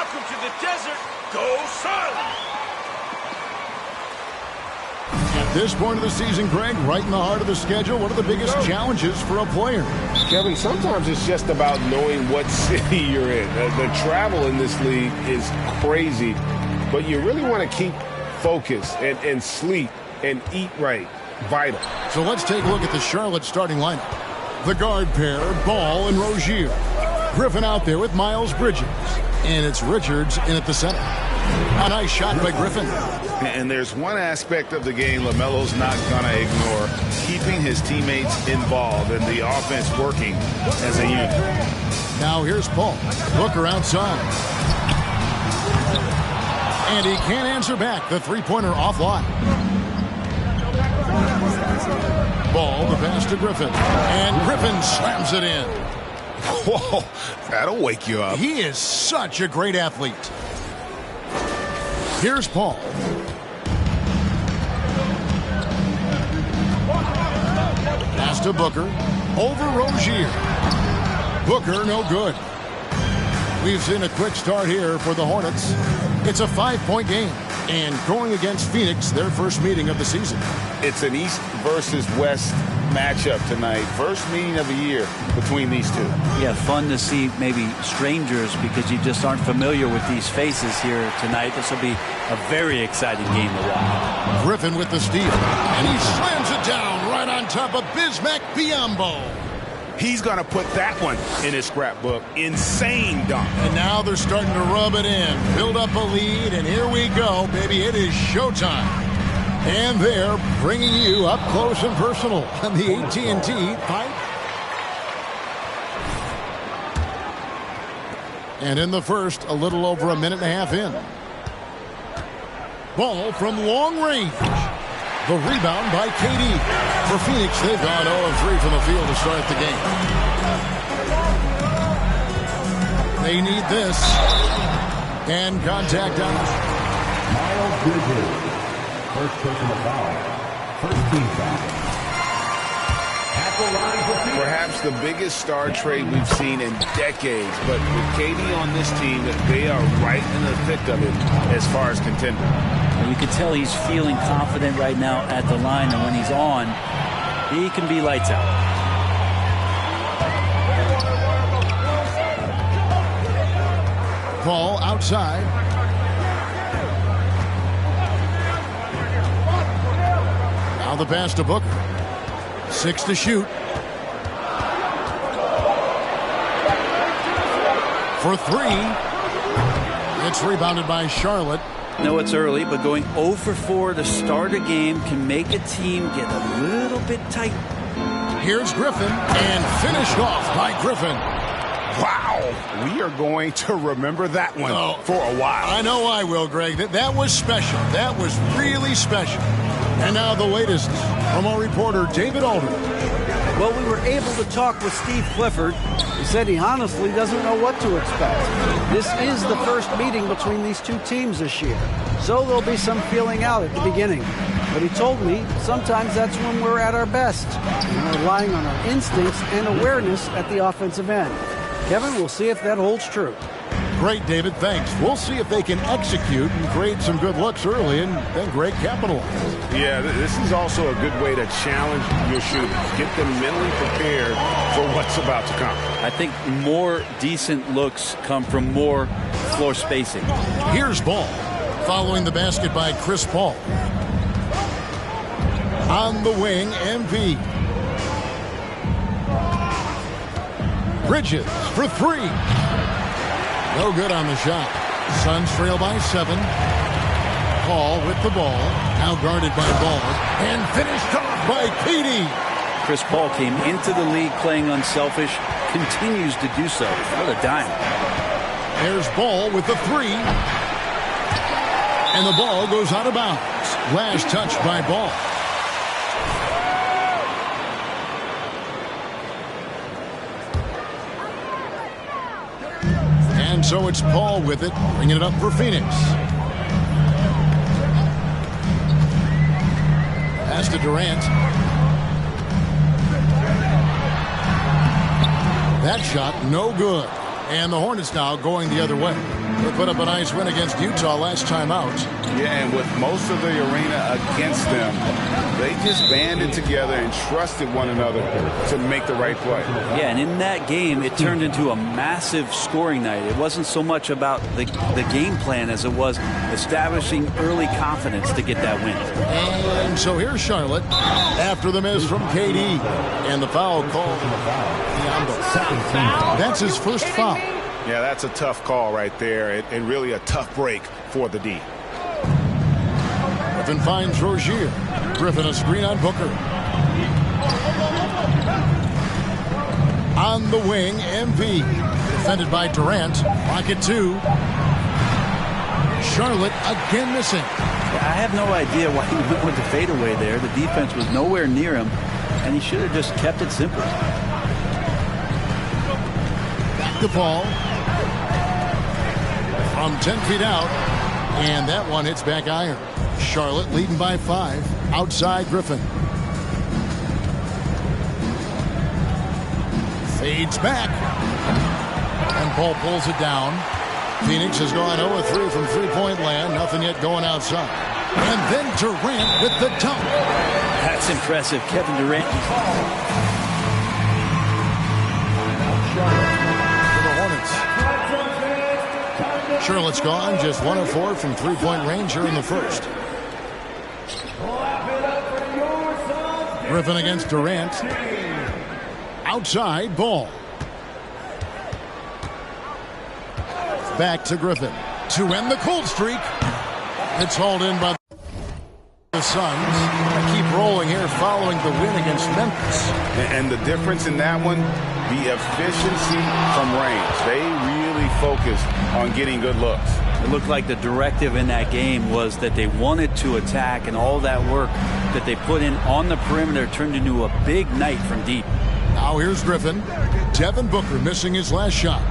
Welcome to the desert. Go Sun! At this point of the season, Greg, right in the heart of the schedule, what are the biggest challenges for a player? Kevin, sometimes it's just about knowing what city you're in. The travel in this league is crazy, but you really want to keep focus and sleep and eat right. Vital. So let's take a look at the Charlotte starting lineup. The guard pair, Ball and Rozier. Griffin out there with Miles Bridges. And it's Richards in at the center. A nice shot by Griffin. And there's one aspect of the game LaMelo's not going to ignore, keeping his teammates involved and the offense working as a unit. Now here's Paul. Booker outside. And he can't answer back. The three-pointer offline. Ball, the pass to Griffin. And Griffin slams it in. Whoa, that'll wake you up. He is such a great athlete. Here's Paul. Pass to Booker. Over Rozier. Booker, no good. We've seen a quick start here for the Hornets. It's a 5-point game. And going against Phoenix, their first meeting of the season. It's an East versus West matchup tonight. First meeting of the year between these two. Yeah, fun to see maybe strangers because you just aren't familiar with these faces here tonight. This will be a very exciting game to watch. Griffin with the steal. And he slams it down right on top of Bismack Biyombo. He's going to put that one in his scrapbook. Insane dunk. And now they're starting to rub it in. Build up a lead, and here we go, baby. It is showtime. And they're bringing you up close and personal on the AT&T Pipe. And in the first, a little over a minute and a half in. Ball from long range. The rebound by KD. For Phoenix, they've gone 0-3 from the field to start the game. They need this. And contact out. Miles Bridges. First personal foul. First team foul. Perhaps the biggest star trade we've seen in decades. But with KD on this team, they are right in the thick of it as far as contender. You can tell he's feeling confident right now at the line, and when he's on, he can be lights out. Ball outside. Now the pass to Booker. 6 to shoot. For 3. It's rebounded by Charlotte. I know it's early, but going 0 for 4 to start a game can make a team get a little bit tight. Here's Griffin, and finished off by Griffin. Wow, we are going to remember that one for a while. I know I will, Greg. That was special. That was really special. And now the latest from our reporter, David Aldridge. Well, we were able to talk with Steve Clifford. He said he honestly doesn't know what to expect. This is the first meeting between these two teams this year, so there'll be some feeling out at the beginning. But he told me sometimes that's when we're at our best, and relying on our instincts and awareness at the offensive end. Kevin, we'll see if that holds true. Great, David. Thanks. We'll see if they can execute and create some good looks early, and then Greg capitalize. Yeah, this is also a good way to challenge your shooters. Get them mentally prepared for what's about to come. I think more decent looks come from more floor spacing. Here's Ball, following the basket by Chris Paul. On the wing, MP. Bridges for 3. No good on the shot. Suns trail by 7. Paul with the ball. Now guarded by Ball. And finished off by KD. Chris Paul came into the league playing unselfish. Continues to do so. What a dime. There's Ball with the 3. And the ball goes out of bounds. Last touch by Ball. And so it's Paul with it, bringing it up for Phoenix. Pass to Durant. That shot, no good. And the Hornets now going the other way. They put up a nice win against Utah last time out. Yeah, and with most of the arena against them, they just banded together and trusted one another to make the right play. Yeah, and in that game, it turned into a massive scoring night. It wasn't so much about the game plan as it was establishing early confidence to get that win. And so here's Charlotte after the miss from KD. And the foul called. That's his first foul. Yeah, that's a tough call right there, and really a tough break for the D. Griffin finds Rozier. Griffin a screen on Booker. On the wing, MV. Defended by Durant. Pocket 2. Charlotte again missing. I have no idea why he went with the fadeaway there. The defense was nowhere near him, and he should have just kept it simple. The ball from 10 feet out, and that one hits back iron. Charlotte leading by 5. Outside Griffin. Fades back. And Paul pulls it down. Phoenix has gone 0-3 from three-point land. Nothing yet going outside. And then Durant with the dunk. That's impressive. Kevin Durant. For the Hornets. Charlotte's gone just 1 of 4 from three-point range here in the first. Griffin against Durant. Outside, Ball. Back to Griffin to end the cold streak. It's hauled in by the Suns. Keep rolling here following the win against Memphis. And the difference in that one, the efficiency from range. They really focused on getting good looks. It looked like the directive in that game was that they wanted to attack, and all that work that they put in on the perimeter turned into a big night from deep. Now here's Griffin. Devin Booker missing his last shot.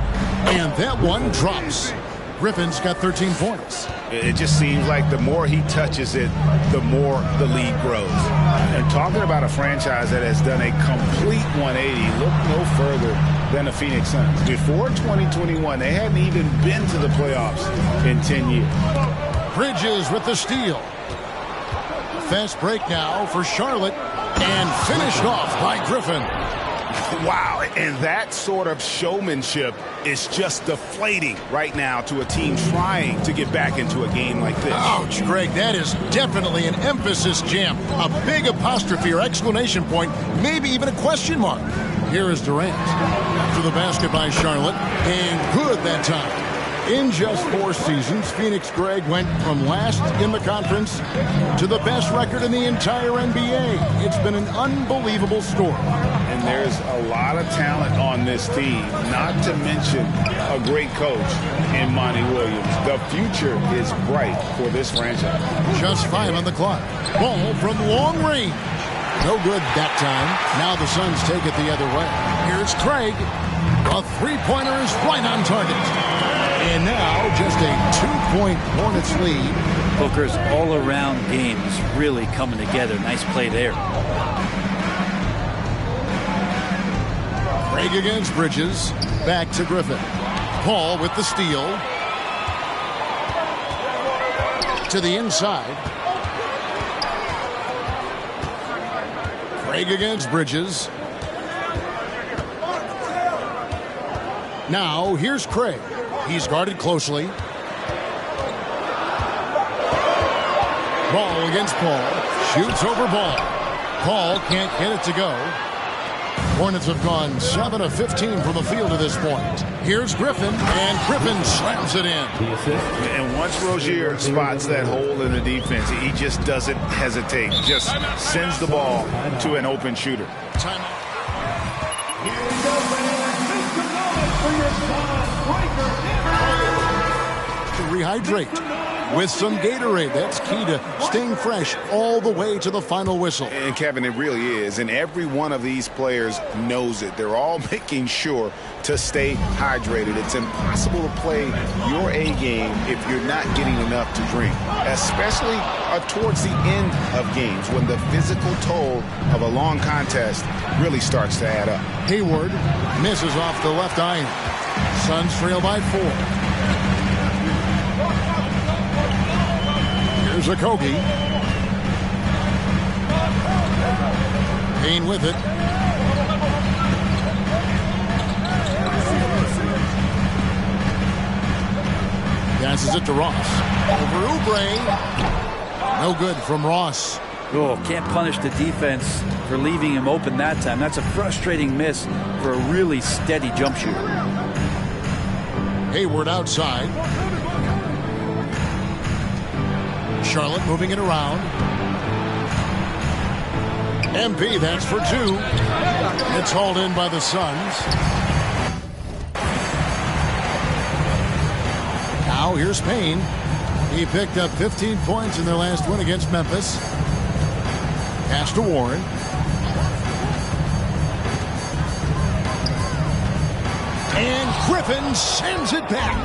And that one drops. Griffin's got 13 points. It just seems like the more he touches it, the more the lead grows. And talking about a franchise that has done a complete 180, look no further than the Phoenix Suns. Before 2021, they hadn't even been to the playoffs in 10 years. Bridges with the steal. Fast break now for Charlotte. And finished off by Griffin. Wow, and that sort of showmanship is just deflating right now to a team trying to get back into a game like this. Ouch, Greg, that is definitely an emphasis jam. A big apostrophe or exclamation point, maybe even a question mark. Here is Durant. To the basket by Charlotte, and good that time. In just 4 seasons, Phoenix, Greg, went from last in the conference to the best record in the entire NBA. It's been an unbelievable story. And there's a lot of talent on this team, not to mention a great coach in Monty Williams. The future is bright for this franchise. Just 5 on the clock. Ball from long range. No good that time. Now the Suns take it the other way. Here's Craig. A three-pointer is right on target. And now just a 2-point Hornets lead. Booker's all-around game is really coming together. Nice play there. Craig against Bridges. Back to Griffin. Paul with the steal. To the inside. Craig against Bridges. Now here's Craig. He's guarded closely. Ball against Paul. Shoots over Ball. Paul can't get it to go. Hornets have gone 7 of 15 from the field to this point. Here's Griffin, and Griffin slams it in. And once Rozier spots that hole in the defense, he just doesn't hesitate. Just sends the ball to an open shooter. Timeout. To rehydrate with some Gatorade. That's key to staying fresh all the way to the final whistle. And Kevin, it really is. And every one of these players knows it. They're all making sure to stay hydrated. It's impossible to play your A game if you're not getting enough to drink, especially towards the end of games when the physical toll of a long contest really starts to add up. Hayward misses off the left iron. Suns trail by 4. Here's Okogie. Payne with it. Passes it to Ross. Over Oubre. No good from Ross. Oh, can't punish the defense for leaving him open that time. That's a frustrating miss for a really steady jump shooter. Hayward outside. Charlotte moving it around. MP, that's for 2. It's hauled in by the Suns. Now here's Payne. He picked up 15 points in their last win against Memphis. Pass to Warren. And Griffin sends it back.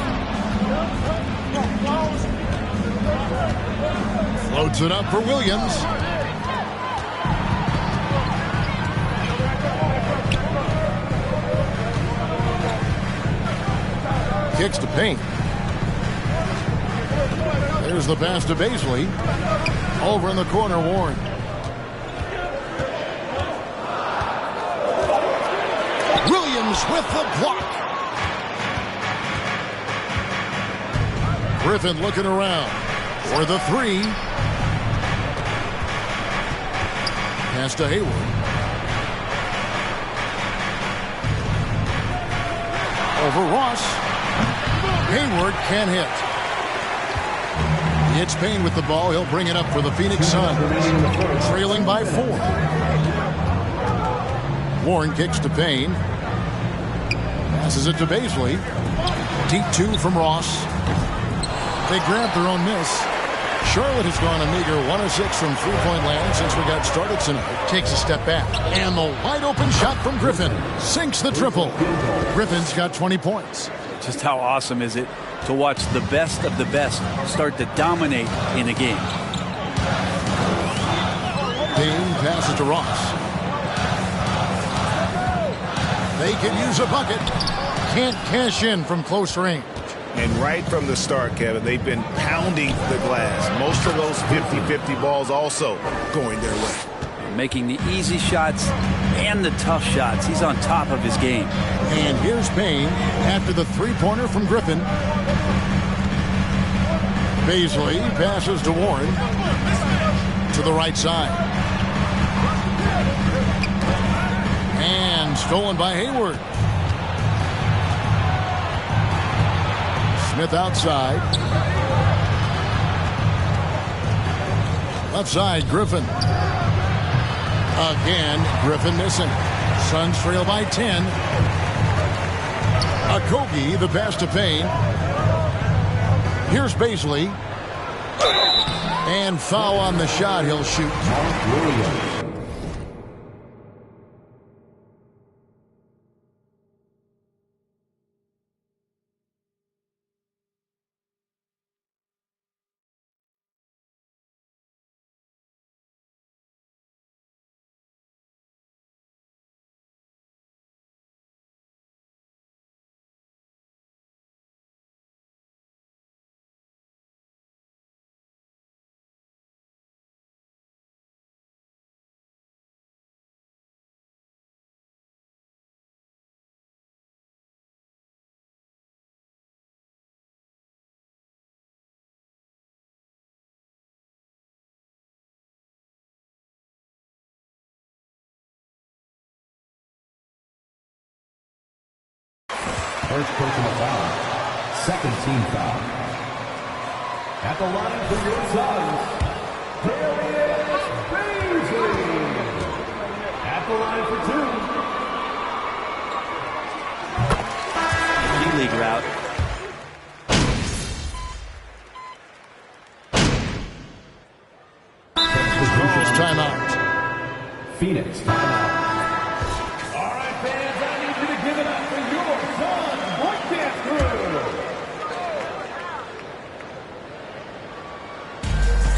Floats it up for Williams. Kicks to Payne. There's the pass to Bazley. Over in the corner, Warren. Williams with the block. Griffin looking around for the 3. Pass to Hayward. Over Ross. Hayward can't hit. It's Payne with the ball. He'll bring it up for the Phoenix Suns. Trailing by 4. Warren kicks to Payne. Passes it to Bazley. Deep 2 from Ross. They grabbed their own miss. Charlotte has gone a meager 1 of 6 from three-point land since we got started tonight. Takes a step back. And the wide open shot from Griffin. Sinks the triple. Griffin's got 20 points. Just how awesome is it to watch the best of the best start to dominate in a game. Payne passes to Ross. They can use a bucket. Can't cash in from close range. And right from the start, Kevin, they've been pounding the glass. Most of those 50-50 balls also going their way. Making the easy shots and the tough shots. He's on top of his game. And here's Payne after the three-pointer from Griffin. Bazley passes to Warren. To the right side. And stolen by Hayward. Smith outside. Left side, Griffin. Again, Griffin missing. Suns trail by 10. Okogie, the pass to Payne. Here's Bazley. And foul on the shot. He'll shoot. First personal foul. Second team foul. At the line for your Suns, Darius Bazley. At the line for 2. G-League route. Calls timeout. Phoenix timeout. All right, fans, I need you to give it up for your Suns broadcast crew.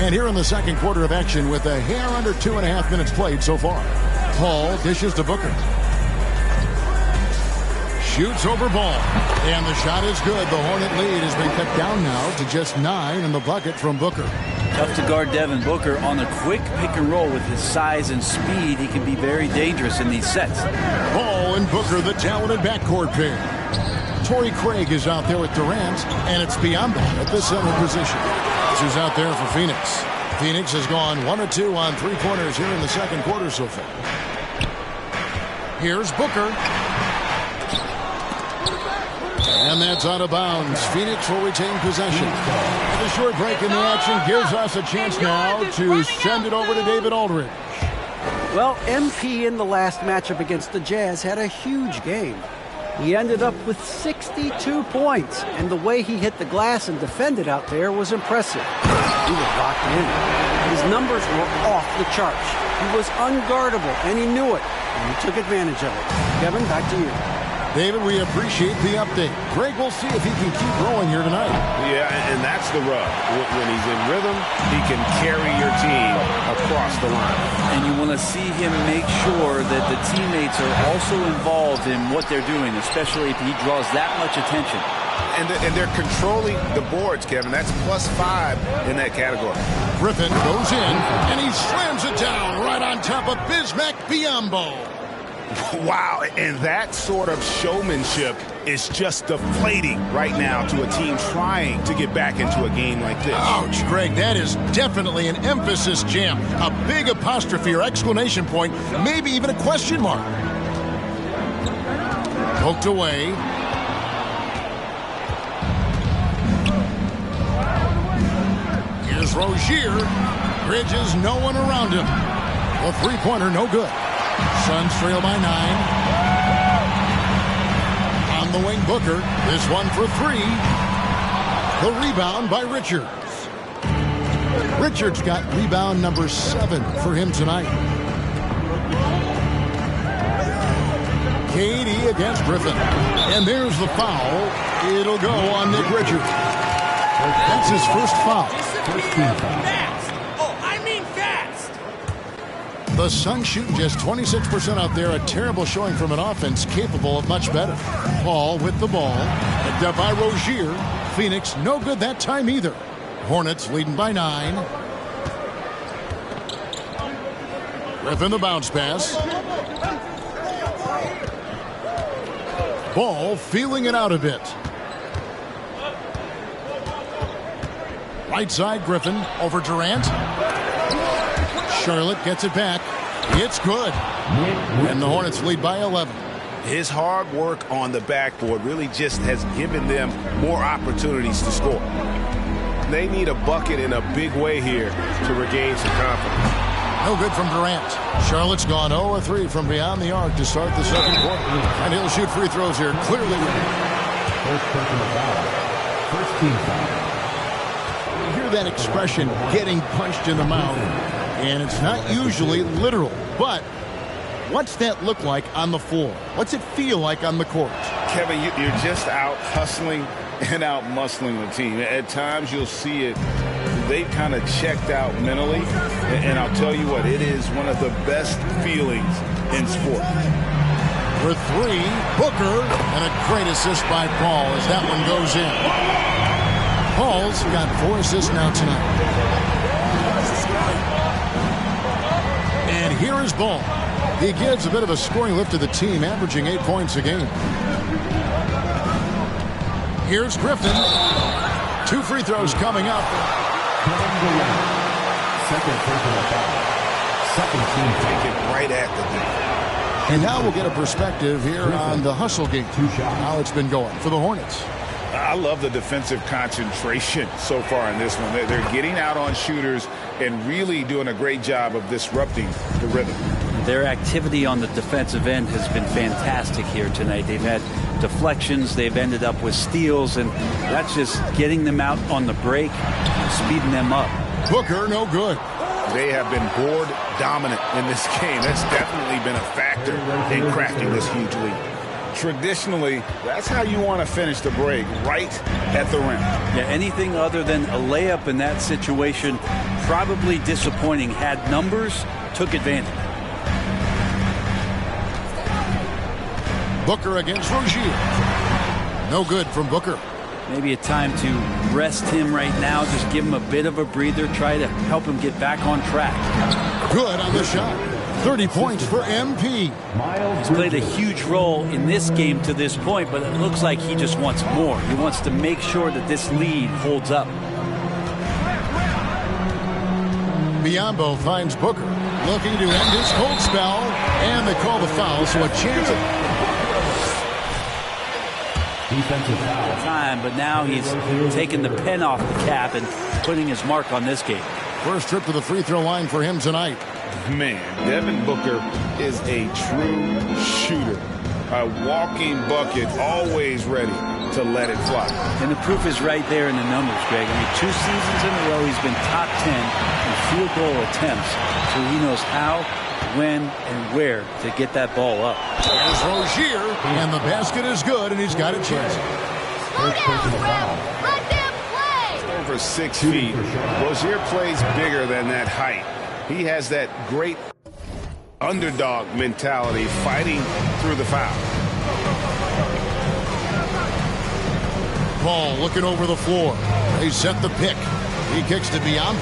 And here in the second quarter of action with a hair under 2.5 minutes played so far. Paul dishes to Booker. Shoots over Ball. And the shot is good. The Hornet lead has been cut down now to just 9 in the bucket from Booker. Tough to guard Devin Booker on a quick pick and roll with his size and speed. He can be very dangerous in these sets. Ball and Booker, the talented backcourt pair. Torrey Craig is out there with Durant, and it's Biyombo at the center position. This is out there for Phoenix. Phoenix has gone 1 of 2 on three-pointers here in the second quarter so far. Here's Booker. And that's out of bounds. Phoenix will retain possession. And a short break in the action gives us a chance now to send it over to David Aldridge. Well, MP in the last matchup against the Jazz had a huge game. He ended up with 62 points, and the way he hit the glass and defended out there was impressive. He was locked in. His numbers were off the charts. He was unguardable, and he knew it, and he took advantage of it. Kevin, back to you. David, we appreciate the update. Greg, we'll see if he can keep growing here tonight. Yeah, and that's the rub. When he's in rhythm, he can carry your team across the line. And you want to see him make sure that the teammates are also involved in what they're doing, especially if he draws that much attention. And they're controlling the boards, Kevin. That's +5 in that category. Griffin goes in, and he slams it down right on top of Bismack Biyombo. Wow, and that sort of showmanship is just deflating right now to a team trying to get back into a game like this. Ouch, Greg, that is definitely an emphasis jam. A big apostrophe or exclamation point, maybe even a question mark. Poked away. Here's Rozier. Bridges, no one around him. The three-pointer, no good. Suns trail by 9. On the wing, Booker. This one for 3. The rebound by Richards. Richards got rebound number 7 for him tonight. KD against Griffin. And there's the foul. It'll go on Nick Richards. That's his first foul. The Suns shooting just 26% out there. A terrible showing from an offense capable of much better. Paul with the ball. Picked up by Rozier. Phoenix no good that time either. Hornets leading by 9. Griffin the bounce pass. Ball feeling it out a bit. Right side Griffin over Durant. Charlotte gets it back. It's good. And the Hornets lead by 11. His hard work on the backboard really just has given them more opportunities to score. They need a bucket in a big way here to regain some confidence. No good from Durant. Charlotte's gone 0 of 3 from beyond the arc to start the second quarter. And he'll shoot free throws here. Clearly. First personal foul. First team foul. You hear that expression, getting punched in the mouth. And it's not usually literal, but what's that look like on the floor? What's it feel like on the court? Kevin, you're just out hustling and out muscling the team. At times you'll see it. They've kind of checked out mentally. And I'll tell you what, it is one of the best feelings in sport. For 3, Booker, and a great assist by Paul as that one goes in. Paul's got 4 assists now tonight. And here is Ball. He gives a bit of a scoring lift to the team, averaging 8 points a game. Here's Griffin. 2 free throws coming up. Second personal foul. Second team foul. Take it right at the defense. And now we'll get a perspective here on the hustle game. How it's been going for the Hornets. I love the defensive concentration so far in this one. They're getting out on shooters and really doing a great job of disrupting the rhythm. Their activity on the defensive end has been fantastic here tonight. They've had deflections. They've ended up with steals, and that's just getting them out on the break and speeding them up. Booker, no good. They have been board dominant in this game. That's definitely been a factor in crafting this huge lead. Traditionally, that's how you want to finish the break, right at the rim. Yeah, anything other than a layup in that situation, probably disappointing. Had numbers, took advantage. Booker against Rozier. No good from Booker. Maybe a time to rest him right now. Just give him a bit of a breather. Try to help him get back on track. Good on the shot. 30 points for MP. He's played a huge role in this game to this point, but it looks like he just wants more. He wants to make sure that this lead holds up. Biyombo finds Booker, looking to end his cold spell, and they call the foul, so a chance at Defensive foul. time, but now he's taking the pen off the cap and putting his mark on this game. first trip to the free throw line for him tonight. Man, Devin Booker is a true shooter. A walking bucket, always ready to let it fly. And the proof is right there in the numbers, Greg. I mean, 2 seasons in a row, he's been top 10 in field goal attempts. So he knows how, when, and where to get that ball up. There's Rozier, and the basket is good, and he's got a chance. Slow down, Ref. Let them play. Over 6 feet. Rozier plays bigger than that height. He has that great underdog mentality, fighting through the foul. Paul looking over the floor. They set the pick. He kicks to Biyombo.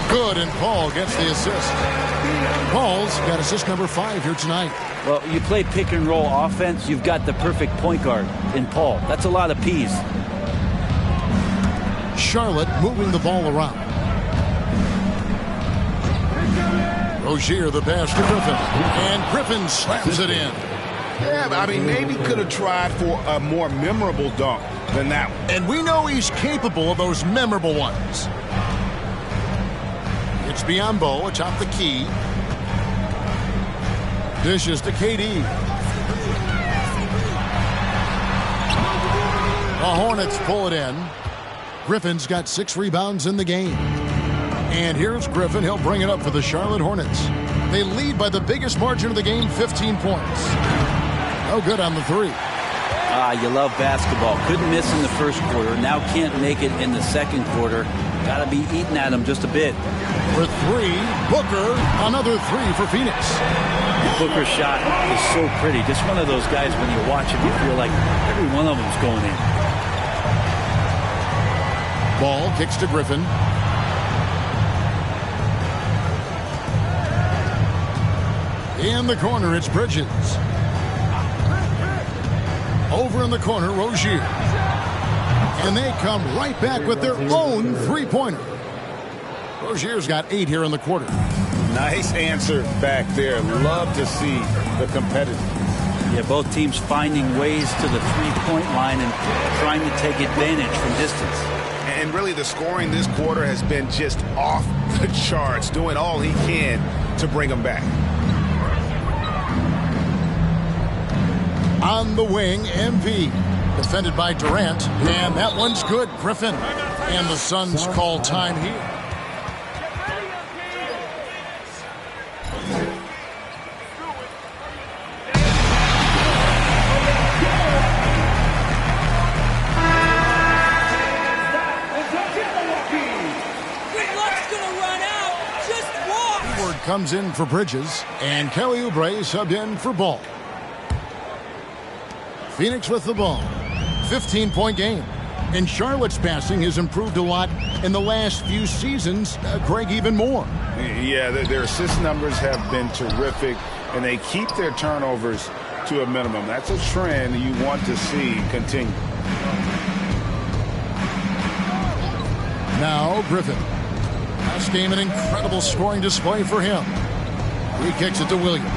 Good, and Paul gets the assist. Paul's got assist number 5 here tonight. Well, you play pick and roll offense, you've got the perfect point guard in Paul. That's a lot of P's. Charlotte moving the ball around. Rozier, the pass to Griffin. And Griffin slams it in. Yeah, I mean, maybe could have tried for a more memorable dunk than that one. And we know he's capable of those memorable ones. It's Biyombo atop the key. Dishes to KD. The Hornets pull it in. Griffin's got 6 rebounds in the game. And here's Griffin. He'll bring it up for the Charlotte Hornets. They lead by the biggest margin of the game, 15 points. No good on the 3. You love basketball. Couldn't miss in the first quarter. Now can't make it in the second quarter. Got to be eating at him just a bit. For 3, Booker. Another 3 for Phoenix. Booker's shot is so pretty. Just one of those guys, when you watch him, you feel like every one of them's going in. Ball kicks to Griffin. In the corner, it's Bridges. Over in the corner, Rozier. And they come right back with their own three-pointer. Rozier's got 8 here in the quarter. Nice answer back there. Love to see the competitive. Yeah, both teams finding ways to the three-point line and trying to take advantage from distance. And really, the scoring this quarter has been just off the charts, doing all he can to bring them back. On the wing, MP. Defended by Durant. And that one's good. Griffin. And the Suns call time here. Comes in for Bridges, and Kelly Oubre subbed in for Ball. Phoenix with the ball. 15-point game. And Charlotte's passing has improved a lot in the last few seasons. Greg, even more. Yeah, their assist numbers have been terrific, and they keep their turnovers to a minimum. That's a trend you want to see continue. Now Griffin. Last game, an incredible scoring display for him. He kicks it to Williams.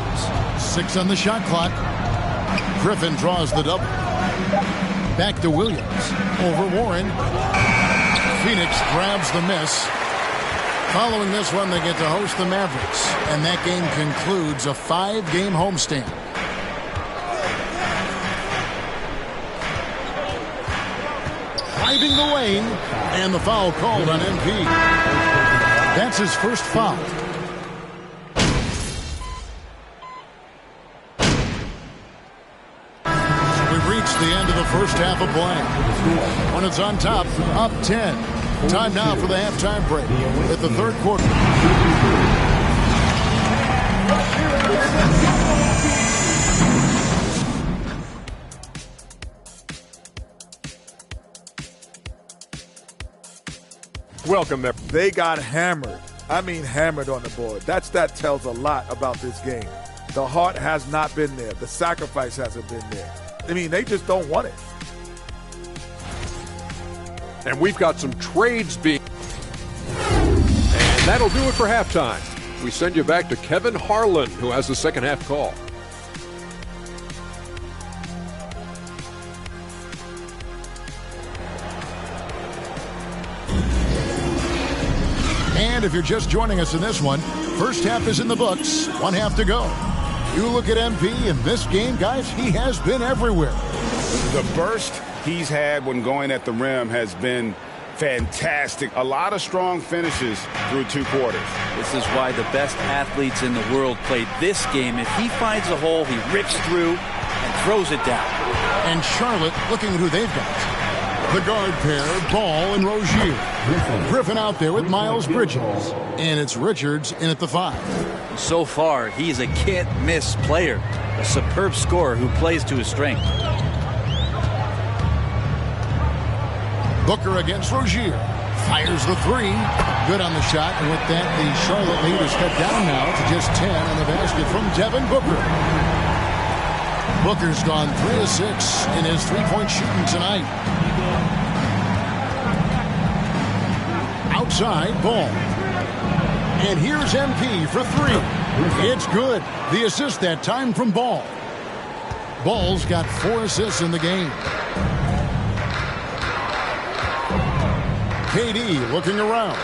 6 on the shot clock. Griffin draws the double. Back to Williams. Over Warren. Phoenix grabs the miss. Following this one, they get to host the Mavericks. And that game concludes a 5-game homestand. Driving the lane. And the foul called on MP. That's his first foul. We've reached the end of the first half of play. When it's on top, up 10. Time now for the halftime break at the third quarter. Welcome there. They got hammered. I mean hammered on the board. That tells a lot about this game. The heart has not been there. The sacrifice hasn't been there. I mean, they just don't want it. And we've got some trades being... And that'll do it for halftime. We send you back to Kevin Harlan, who has the second half call. And if you're just joining us in this one, first half is in the books, one half to go. You look at MP in this game, guys, he has been everywhere. The burst he's had when going at the rim has been fantastic. A lot of strong finishes through 2 quarters. This is why the best athletes in the world play this game. If he finds a hole, he rips through and throws it down. And Charlotte looking at who they've got. The guard pair, Ball and Rozier. Griffin out there with Miles Bridges. And it's Richards in at the 5. So far, he's a can't-miss player. A superb scorer who plays to his strength. Booker against Rozier. Fires the 3. Good on the shot. And with that, the Charlotte lead is cut down now to just 10 on the basket from Devin Booker. Booker's gone 3 of 6 in his three-point shooting tonight. Outside, Ball. And here's MP for 3. It's good. The assist that time from Ball. Ball's got 4 assists in the game. KD looking around.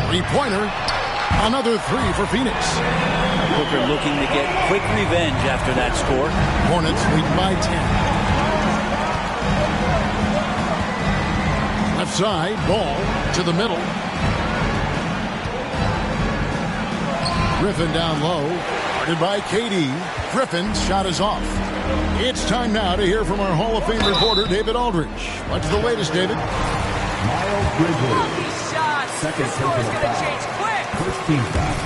3-pointer. Another 3 for Phoenix. Booker looking to get quick revenge after that score. Hornets lead by 10. Left side, Ball to the middle. Griffin down low. Guarded by KD. Griffin's shot is off. It's time now to hear from our Hall of Fame reporter, David Aldridge. What's the latest, David? Miles Bridges. Second personal foul. First team foul.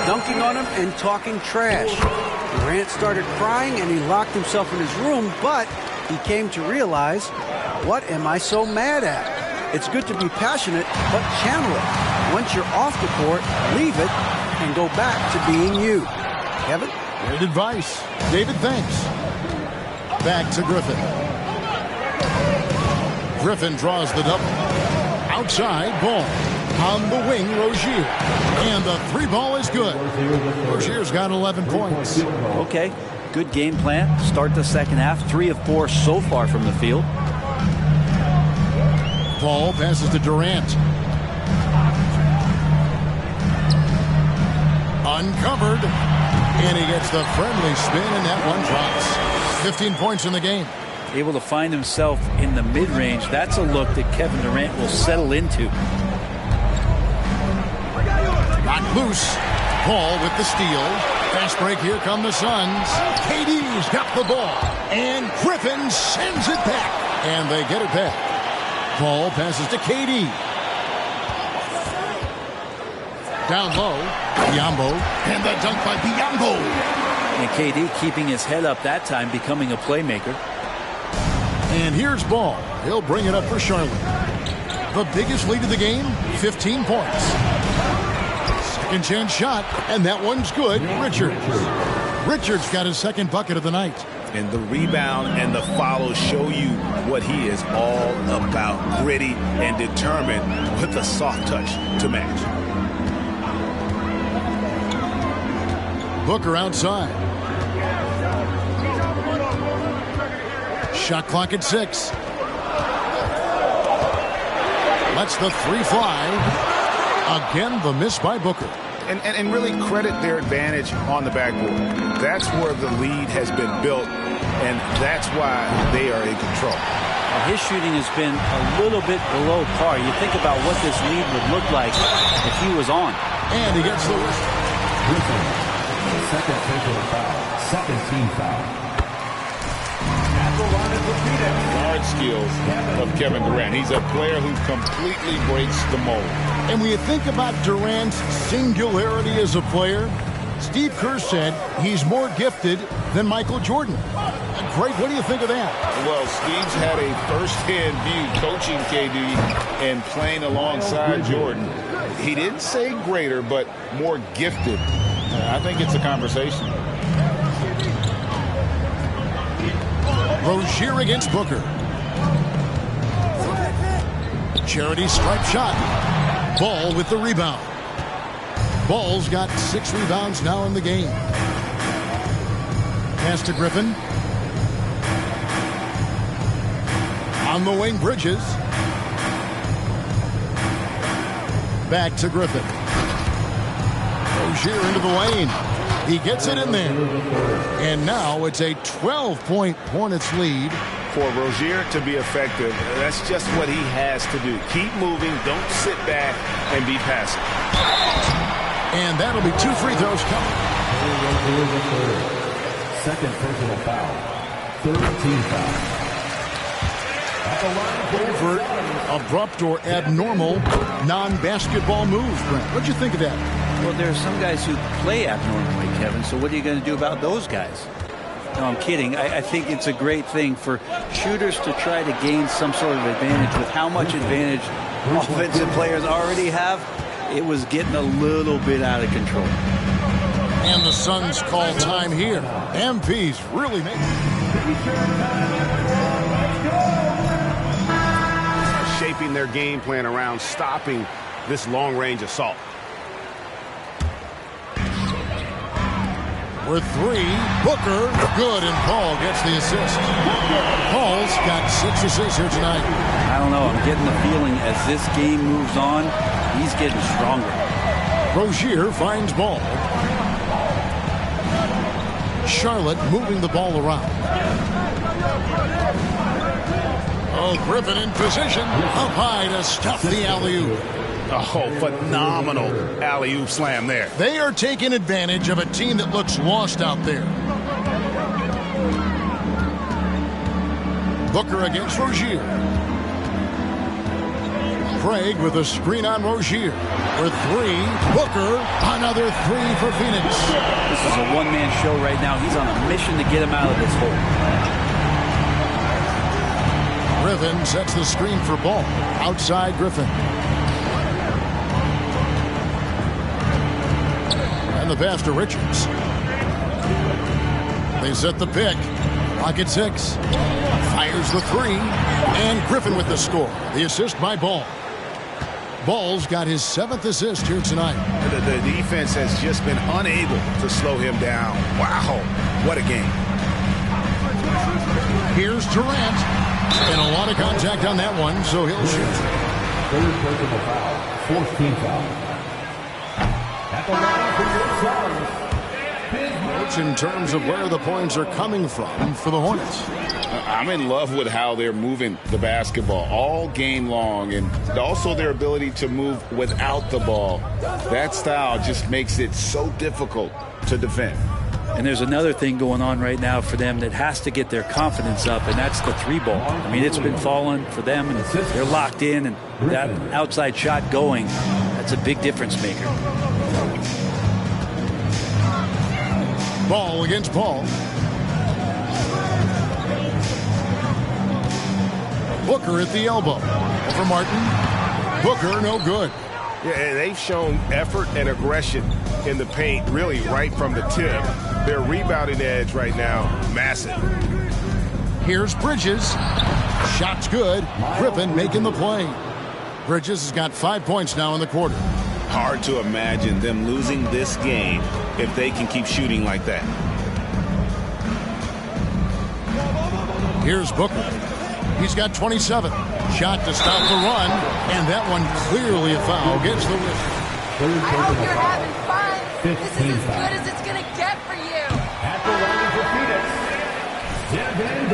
Dunking on him and talking trash. Durant started crying and he locked himself in his room, but he came to realize, what am I so mad at? It's good to be passionate, but channel it. Once you're off the court, leave it and go back to being you. Kevin? Great advice. David, thanks. Back to Griffin. Griffin draws the double. Outside, Ball. On the wing, Rozier. And the 3 ball is good. Rozier's got 11 points. Okay, good game plan. Start the second half. 3 of 4 so far from the field. Ball passes to Durant. Uncovered. And he gets the friendly spin, and that one drops. 15 points in the game. Able to find himself in the mid-range. That's a look that Kevin Durant will settle into. Knocked loose. Ball with the steal. Fast break. Here come the Suns. KD's got the ball. And Griffin sends it back. And they get it back. Ball passes to KD. Down low. Biyombo. And the dunk by Biyombo. And KD keeping his head up that time, becoming a playmaker. And here's Ball. He'll bring it up for Charlotte. The biggest lead of the game, 15 points. Second chance shot, and that one's good. Richards got his second bucket of the night. And the rebound and the follow show you what he is all about. Gritty and determined with a soft touch to match. Booker outside. Shot clock at 6. Lets the 3 fly. Again, the miss by Booker. And really credit their advantage on the backboard. That's where the lead has been built, and that's why they are in control. His shooting has been a little bit below par. You think about what this lead would look like if he was on. And he gets the whistle. Second personal foul. Second team foul. At the line of the Phoenix. Guard skills of Kevin Durant. He's a player who completely breaks the mold. And when you think about Durant's singularity as a player, Steve Kerr said he's more gifted than Michael Jordan. Craig, what do you think of that? Well, Steve's had a first-hand view coaching KD and playing alongside Jordan. He didn't say greater, but more gifted. I think it's a conversation. Rozier against Booker. Charity stripe shot. Ball with the rebound. Ball's got 6 rebounds now in the game. Pass to Griffin. On the wing, Bridges. Back to Griffin. Rozier into the lane. He gets it in there. And now it's a 12-point Hornets lead. For Rozier to be effective, that's just what he has to do. Keep moving. Don't sit back and be passive. And that'll be 2 free throws coming. Second personal foul. Third team foul. Overt, abrupt, or abnormal non-basketball moves, Brent. What'd you think of that? Well, there are some guys who play abnormally, Kevin, so what are you going to do about those guys? No, I'm kidding. I think it's a great thing for shooters to try to gain some sort of advantage. With how much advantage offensive players already have, it was getting a little bit out of control. And the Suns call time here. MP's really making shaping their game plan around stopping this long-range assault. With 3, Booker, good, and Paul gets the assist. Paul's got 6 assists here tonight. I don't know. I'm getting the feeling as this game moves on, he's getting stronger. Rozier finds Ball. Charlotte moving the ball around. Oh, Griffin in position. Up high to stop the alley-oop. Oh, phenomenal alley-oop slam there. They are taking advantage of a team that looks lost out there. Booker against Rozier. Craig with a screen on Rozier. For 3, Booker, another 3 for Phoenix. This is a one-man show right now. He's on a mission to get him out of this hole. Griffin sets the screen for Ball. Outside Griffin. And the pass to Richards. They set the pick. Pocket 6. Fires the 3. And Griffin with the score. The assist by Ball. Ball's got his 7th assist here tonight. The defense has just been unable to slow him down. Wow, what a game. Here's Durant. And a lot of contact on that one, so he'll shoot. Third personal foul. Fourth team foul. At the line for your Suns. In terms of where the points are coming from for the Hornets. I'm in love with how they're moving the basketball all game long, and also their ability to move without the ball. That style just makes it so difficult to defend. And there's another thing going on right now for them that has to get their confidence up, and that's the 3 ball. I mean, it's been falling for them, and they're locked in, and that outside shot going, that's a big difference maker. Ball against Paul. Booker at the elbow. Over Martin. Booker, no good. Yeah, and they've shown effort and aggression in the paint, really right from the tip. Their rebounding edge right now, massive. Here's Bridges. Shot's good. Griffin making the play. Bridges has got 5 points now in the quarter. Hard to imagine them losing this game if they can keep shooting like that. Here's Booker. He's got 27. Shot to stop the run, and that one clearly a foul. Gets the whistle. I hope you're having fun. This is as good as it's going to get for you. At the line for Phoenix, Devin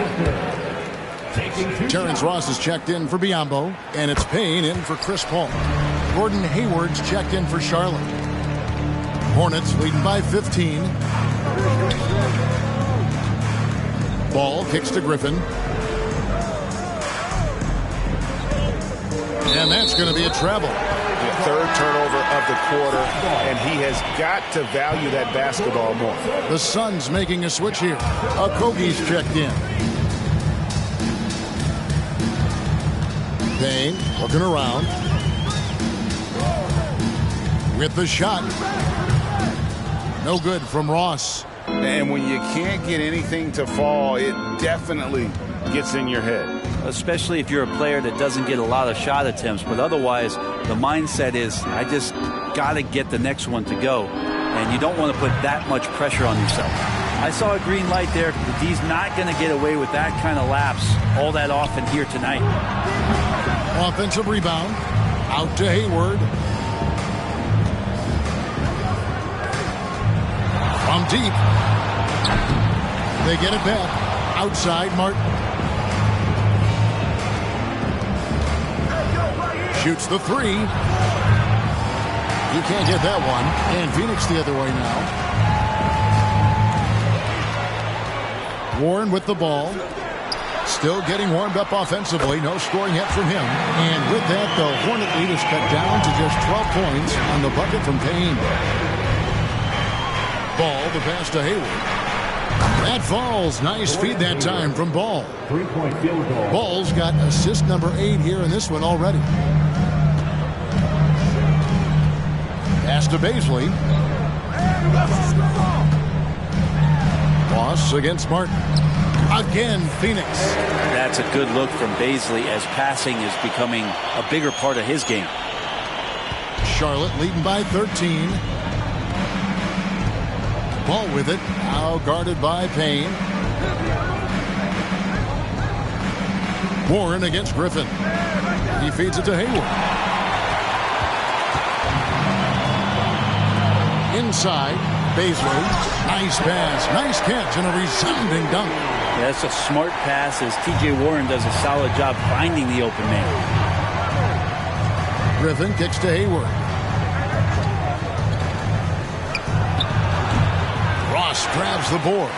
Booker. Terrence Ross is checked in for Biyombo, and it's Payne in for Chris Paul. Gordon Hayward's checked in for Charlotte. Hornets leading by 15. Ball kicks to Griffin. And that's going to be a travel. The third turnover of the quarter, and he has got to value that basketball more. The Suns making a switch here. Okogie's checked in. Payne looking around. With the shot. No good from Ross. And when you can't get anything to fall, it definitely gets in your head. Especially if you're a player that doesn't get a lot of shot attempts. But otherwise, the mindset is, I just got to get the next one to go. And you don't want to put that much pressure on yourself. I saw a green light there. He's not going to get away with that kind of lapse all that often here tonight. Offensive rebound. Out to Hayward. From deep. They get it back. Outside, Martin. Shoots the three. You can't get that one. And Phoenix the other way now. Warren with the ball. Still getting warmed up offensively. No scoring yet from him. And with that, the Hornet lead is cut down to just 12 points on the bucket from Payne. Ball, the pass to Hayward. That falls. Nice feed that time from Ball. 3-point field goal. Ball's got assist number 8 here in this one already. Pass to Baisley. Ross against Martin. Again, Phoenix. That's a good look from Baisley as passing is becoming a bigger part of his game. Charlotte leading by 13. Ball with it. Now guarded by Payne. Warren against Griffin. He feeds it to Hayward. Inside, Baisley. Nice pass. Nice catch and a resounding dunk. Yeah, that's a smart pass as T.J. Warren does a solid job finding the open man. Griffin kicks to Hayward. Ross grabs the board.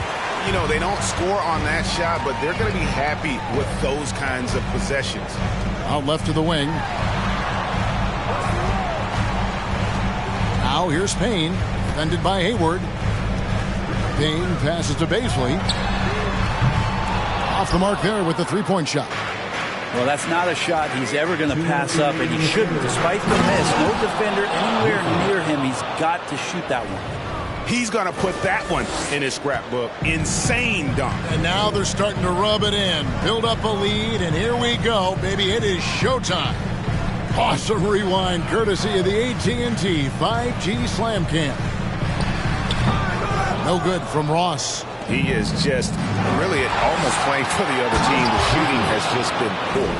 You know, they don't score on that shot, but they're going to be happy with those kinds of possessions. Out left to the wing. Now here's Payne. Defended by Hayward. Payne passes to Baisley. Off the mark there with the three-point shot. Well, that's not a shot he's ever going to pass up, and he shouldn't. Despite the miss, no defender anywhere near him. He's got to shoot that one. He's going to put that one in his scrapbook. Insane dunk. And now they're starting to rub it in. Build up a lead, and here we go, baby. It is showtime. Awesome rewind courtesy of the AT&T 5G Slam Cam. No good from Ross. He is just really almost playing for the other team. The shooting has just been poor.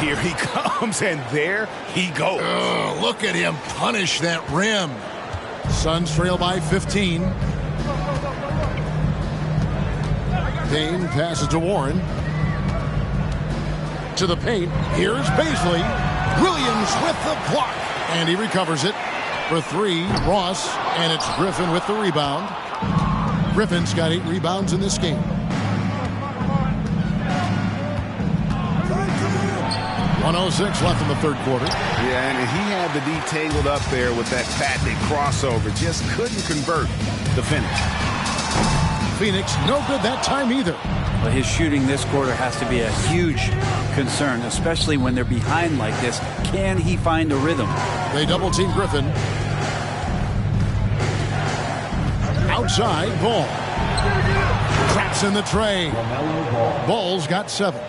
Here he comes, and there he goes. Look at him punish that rim. Suns trail by 15. Payne passes to Warren. To the paint. Here's Baisley. Williams with the block. And he recovers it for 3. Ross. And it's Griffin with the rebound. Griffin's got 8 rebounds in this game. 1:06 left in the third quarter. Yeah, and he had the D tangled up there with that patented crossover. Just couldn't convert the finish. Phoenix, no good that time either. But his shooting this quarter has to be a huge concern, especially when they're behind like this. Can he find a rhythm? They double-team Griffin. Outside, Ball. Traps in the tray. Ball's got 7.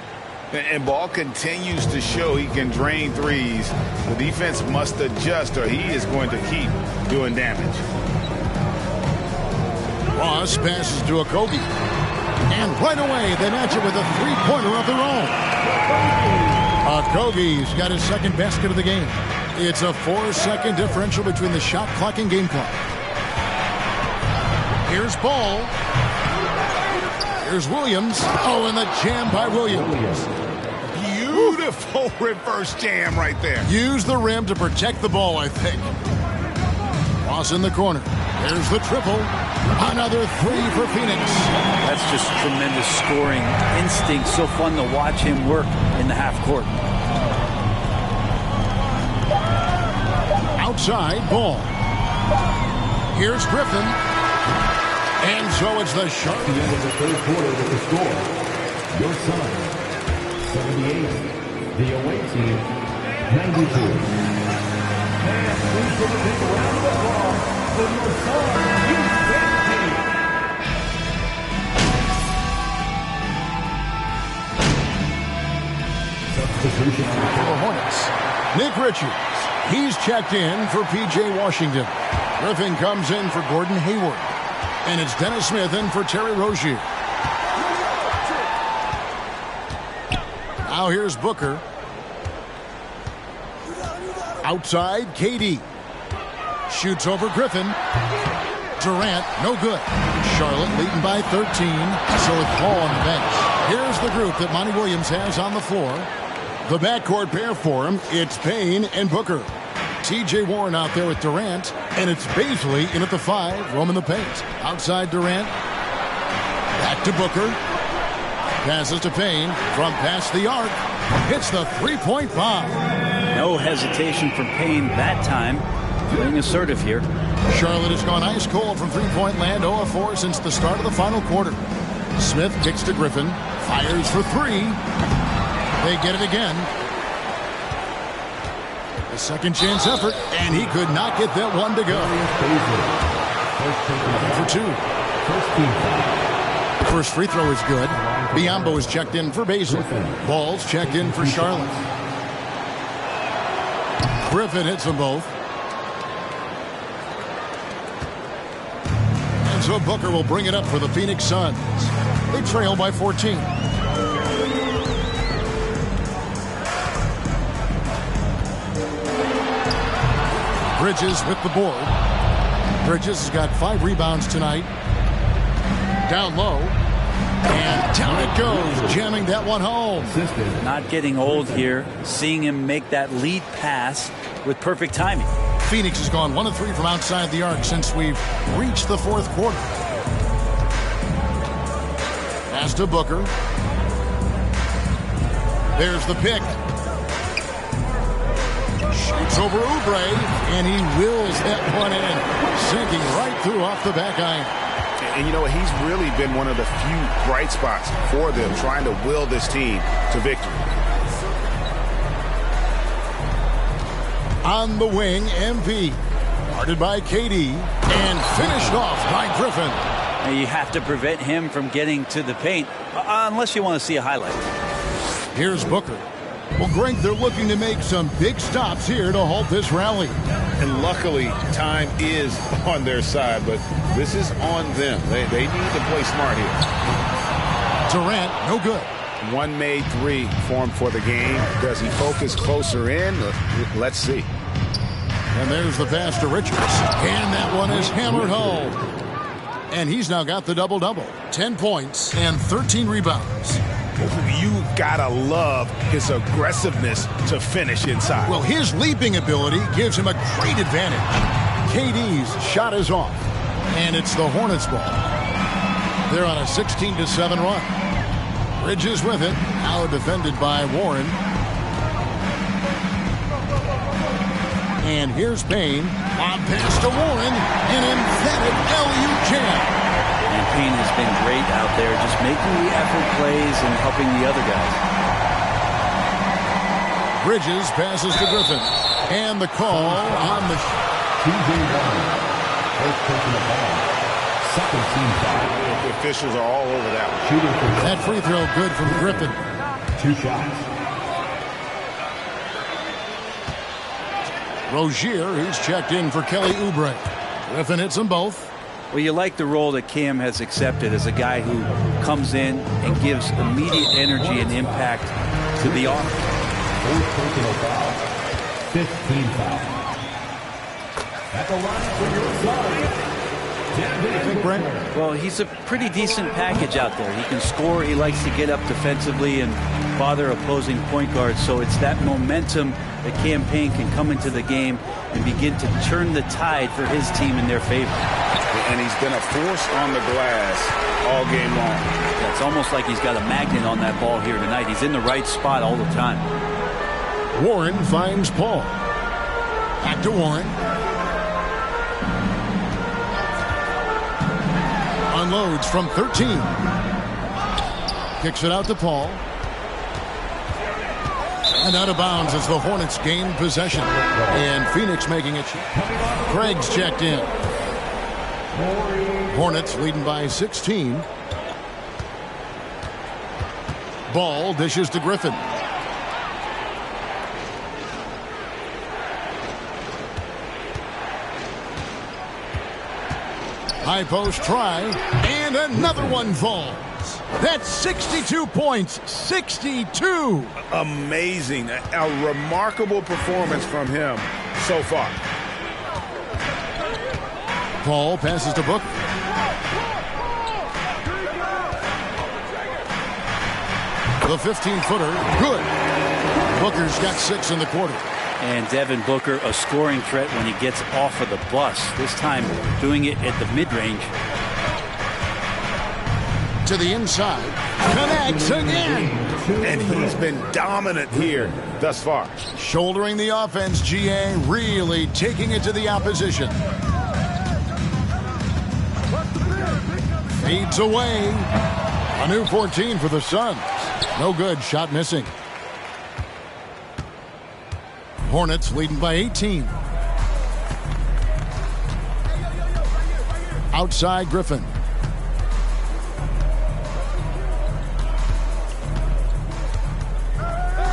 And Ball continues to show he can drain threes. The defense must adjust or he is going to keep doing damage. Ross passes to Okogie. And right away, they match it with a three-pointer of their own. Okogie's got his second basket of the game. It's a 4-second differential between the shot clock and game clock. Here's Ball. Here's Williams. Oh, and the jam by Williams. Beautiful reverse jam right there. Use the rim to protect the ball, I think. Ross in the corner. There's the triple. Another 3 for Phoenix. That's just tremendous scoring instinct. So fun to watch him work in the half court. outside, ball. Here's Griffin. And so it's the Shark. The end of the third quarter with the score. Your Suns, 78. The away team, 92. And please give a big round of applause for your Suns USA team. Substitution For the Hornets, Nick Richards. He's checked in for P.J. Washington. Griffin comes in for Gordon Hayward. And it's Dennis Smith in for Terry Rozier. Now here's Booker. Outside, KD. Shoots over Griffin. Durant, no good. Charlotte leading by 13. So it's Paul on the bench. Here's the group that Monty Williams has on the floor. The backcourt pair for him, it's Payne and Booker. T.J. Warren out there with Durant, and it's Baisley in at the 5, roaming the paint. Outside Durant, back to Booker. Passes to Payne from past the arc. Hits the three-point bomb. No hesitation from Payne that time. Being assertive here. Charlotte has gone ice cold from three-point land, 0 of 4 since the start of the final quarter. Smith kicks to Griffin, fires for 3. They get it again. A second chance effort, and he could not get that one to go. For 2. First free throw is good. Biyombo is checked in for Basil. Ball's checked in for Charlotte. Griffin hits them both. And so Booker will bring it up for the Phoenix Suns. They trail by 14. Bridges with the board. Bridges has got 5 rebounds tonight. Down low. And down it goes, jamming that one home. Not getting old here. Seeing him make that lead pass with perfect timing. Phoenix has gone 1 of 3 from outside the arc since we've reached the fourth quarter. Pass to Booker. There's the pick. Shoots over Oubre, and he wills that one in, sinking right through off the back iron. And you know, he's really been one of the few bright spots for them, trying to will this team to victory. On the wing, MP. Guarded by KD, and finished off by Griffin. And you have to prevent him from getting to the paint, unless you want to see a highlight. Here's Booker. Well, Greg, they're looking to make some big stops here to halt this rally. And luckily, time is on their side, but this is on them. They need to play smart here. Durant, no good. One made 3 for him for the game. Does he focus closer in? Let's see. And there's the pass to Richards. And that one is hammered home. And he's now got the double-double. 10 points and 13 rebounds. You gotta love his aggressiveness to finish inside. Well, his leaping ability gives him a great advantage. KD's shot is off, and it's the Hornets ball. They're on a 16-7 run. Bridges with it, now defended by Warren. And here's Payne, on pass to Warren, an emphatic LU jam. And Payne has been great out there, just making the effort plays and helping the other guys. Bridges passes to Griffin. And the call on the... T.J. Warren, first taking the ball. Second team foul. The officials are all over that one. Shooting for that free throw good from Griffin. 2 shots. Rozier, he's checked in for Kelly Oubre. Griffin hits them both. Well, you like the role that Cam has accepted as a guy who comes in and gives immediate energy and impact to the offense. Fourth personal foul. 15 foul. At the line for your side. Well, he's a pretty decent package out there. He can score. He likes to get up defensively and bother opposing point guards. So it's that momentum that Cam Payne can come into the game and begin to turn the tide for his team in their favor. And he's been a force on the glass all game long. It's almost like he's got a magnet on that ball here tonight. He's in the right spot all the time. Warren finds Paul. Back to Warren. Unloads from 13. Kicks it out to Paul. And out of bounds as the Hornets gain possession. And Phoenix making it. Craig's checked in. Hornets leading by 16. Ball dishes to Griffin. High post try, and another one falls. That's 62 points, 62. Amazing, a remarkable performance from him so far. Paul passes to Booker. The 15-footer, good. Booker's got 6 in the quarter. And Devin Booker, a scoring threat when he gets off of the bus. This time doing it at the mid-range. To the inside. Connects again. And he's been dominant here thus far. Shouldering the offense, GA really taking it to the opposition. Feeds away. A new 14 for the Suns. No good. Shot missing. Hornets leading by 18. Outside Griffin.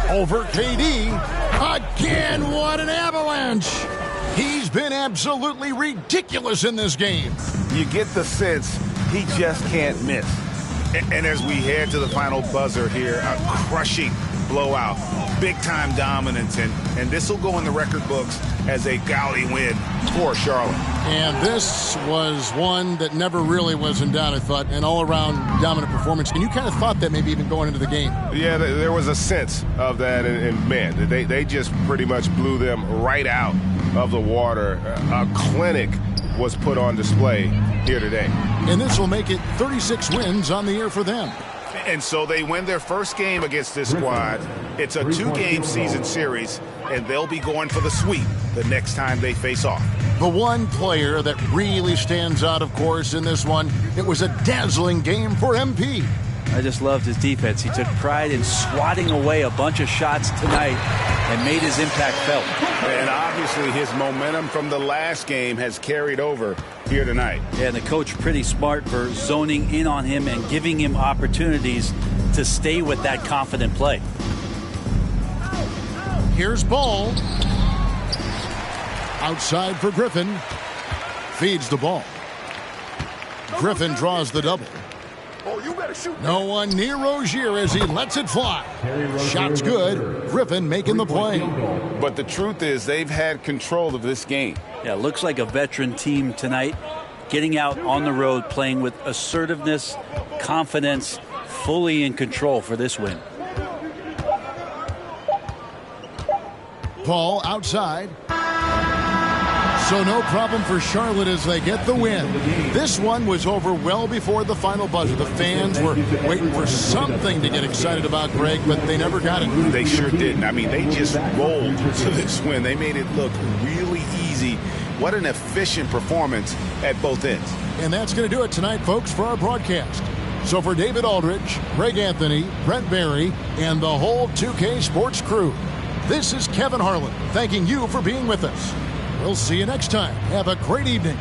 Over KD. Again, what an avalanche. He's been absolutely ridiculous in this game. You get the sense he just can't miss. And as we head to the final buzzer here, a crushing blowout, big-time dominance, and this will go in the record books as a gaudy win for Charlotte. And this was one that never really was in doubt, I thought, an all-around dominant performance. And you kind of thought that maybe even going into the game. Yeah, there was a sense of that, and man, they just pretty much blew them right out of the water. A clinic was put on display here today. And this will make it 36 wins on the year for them. And so they win their first game against this squad. It's a 2-game season series, and they'll be going for the sweep the next time they face off. The one player that really stands out, of course, in this one, it was a dazzling game for MP. I just loved his defense. He took pride in swatting away a bunch of shots tonight and made his impact felt. And obviously his momentum from the last game has carried over here tonight. Yeah, and the coach pretty smart for zoning in on him and giving him opportunities to stay with that confident play. Here's Ball. Outside for Griffin. Feeds the ball. Griffin draws the double. No one near Rozier as he lets it fly. Shot's good. Griffin making the play. But the truth is they've had control of this game. Yeah, looks like a veteran team tonight, getting out on the road, playing with assertiveness, confidence, fully in control for this win. Paul outside. So no problem for Charlotte as they get the win. This one was over well before the final buzzer. The fans were waiting for something to get excited about, Greg, but they never got it. They sure didn't. I mean, they just rolled to this win. They made it look really easy. What an efficient performance at both ends. And that's going to do it tonight, folks, for our broadcast. So for David Aldridge, Greg Anthony, Brent Barry, and the whole 2K Sports crew, this is Kevin Harlan thanking you for being with us. We'll see you next time. Have a great evening.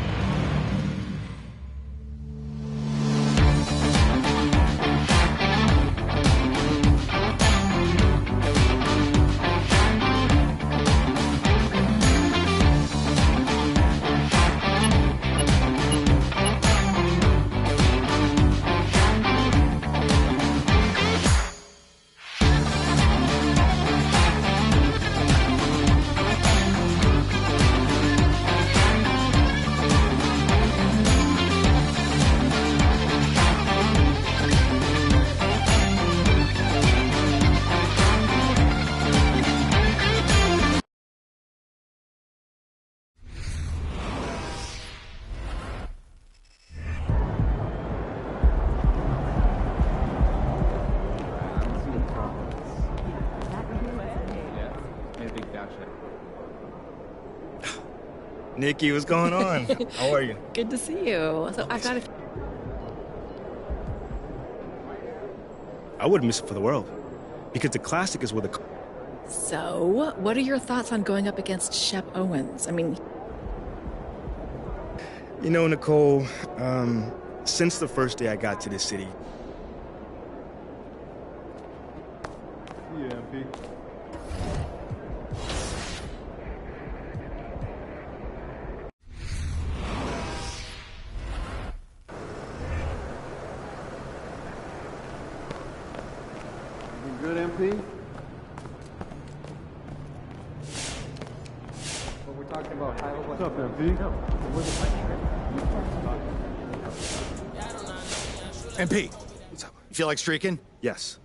Nikki, what's going on? How are you? Good to see you. So I've got a... I wouldn't miss it for the world. Because the Classic is where the... So, what are your thoughts on going up against Shep Owens? I mean... You know, Nicole, since the first day I got to this city... Yeah, MP. Good, MP? What we're talking about, high level. What's up, MP? MP, what's up? You feel like streaking? Yes.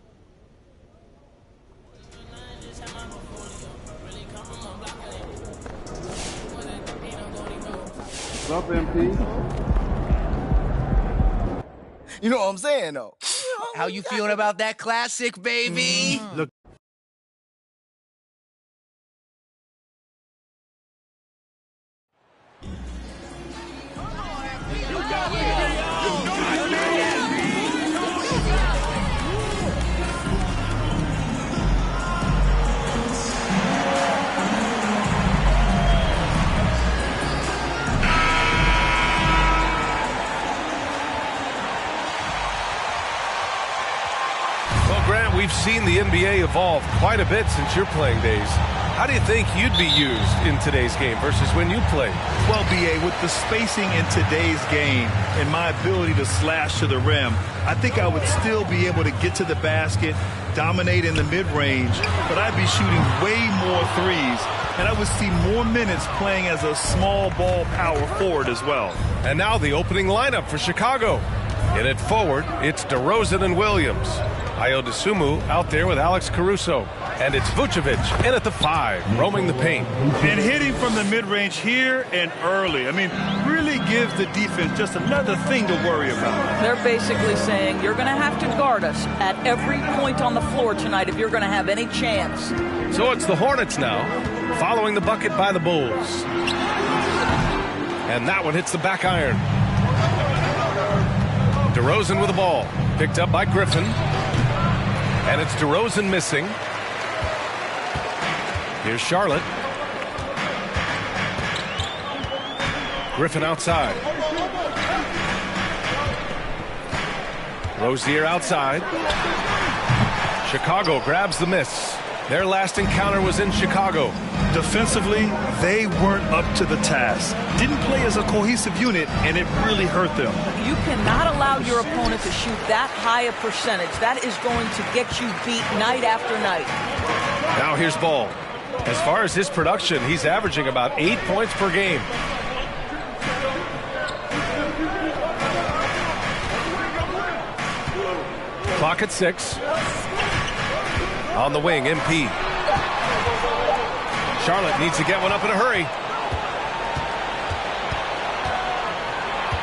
What's up, MP? You know what I'm saying, though? How you feeling about that Classic, baby? Look. We've seen the NBA evolve quite a bit since your playing days. How do you think you'd be used in today's game versus when you played? Well, B.A., with the spacing in today's game and my ability to slash to the rim, I think I would still be able to get to the basket, dominate in the mid-range, but I'd be shooting way more threes, and I would see more minutes playing as a small ball power forward as well. And now the opening lineup for Chicago. In it forward, it's DeRozan and Williams. Ayo Dosunmu out there with Alex Caruso. And it's Vucevic in at the 5, roaming the paint. And hitting from the mid-range here and early. I mean, really gives the defense just another thing to worry about. They're basically saying you're going to have to guard us at every point on the floor tonight if you're going to have any chance. So it's the Hornets now, following the bucket by the Bulls. And that one hits the back iron. DeRozan with the ball, picked up by Griffin. And it's DeRozan missing. Here's Charlotte. Griffin outside. Rozier outside. Chicago grabs the miss. Their last encounter was in Chicago. Defensively, they weren't up to the task. Didn't play as a cohesive unit, and it really hurt them. You cannot allow your opponent to shoot that high a percentage. That is going to get you beat night after night. Now here's Ball. As far as his production, he's averaging about 8 points per game. Clock at 6. On the wing, MP. Charlotte needs to get one up in a hurry.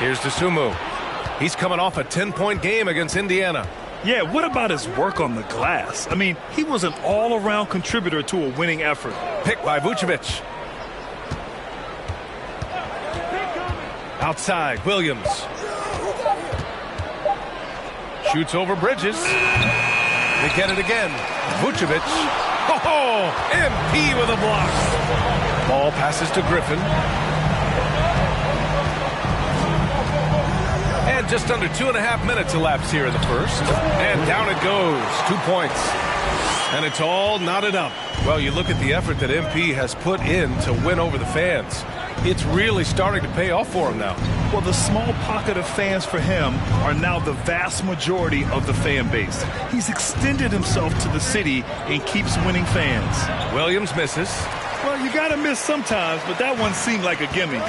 Here's Dosunmu. He's coming off a 10-point game against Indiana. Yeah, what about his work on the glass? I mean, he was an all-around contributor to a winning effort. Picked by Vucevic. Outside, Williams. Shoots over Bridges. They get it again. Vucevic. Oh, MP with a block. Ball passes to Griffin. And just under 2.5 minutes elapsed here in the first. And down it goes. 2 points. And it's all knotted up. Well, you look at the effort that MP has put in to win over the fans. It's really starting to pay off for him now. Well, the small pocket of fans for him are now the vast majority of the fan base. He's extended himself to the city and keeps winning fans. Williams misses. Well, you got to miss sometimes, but that one seemed like a gimme.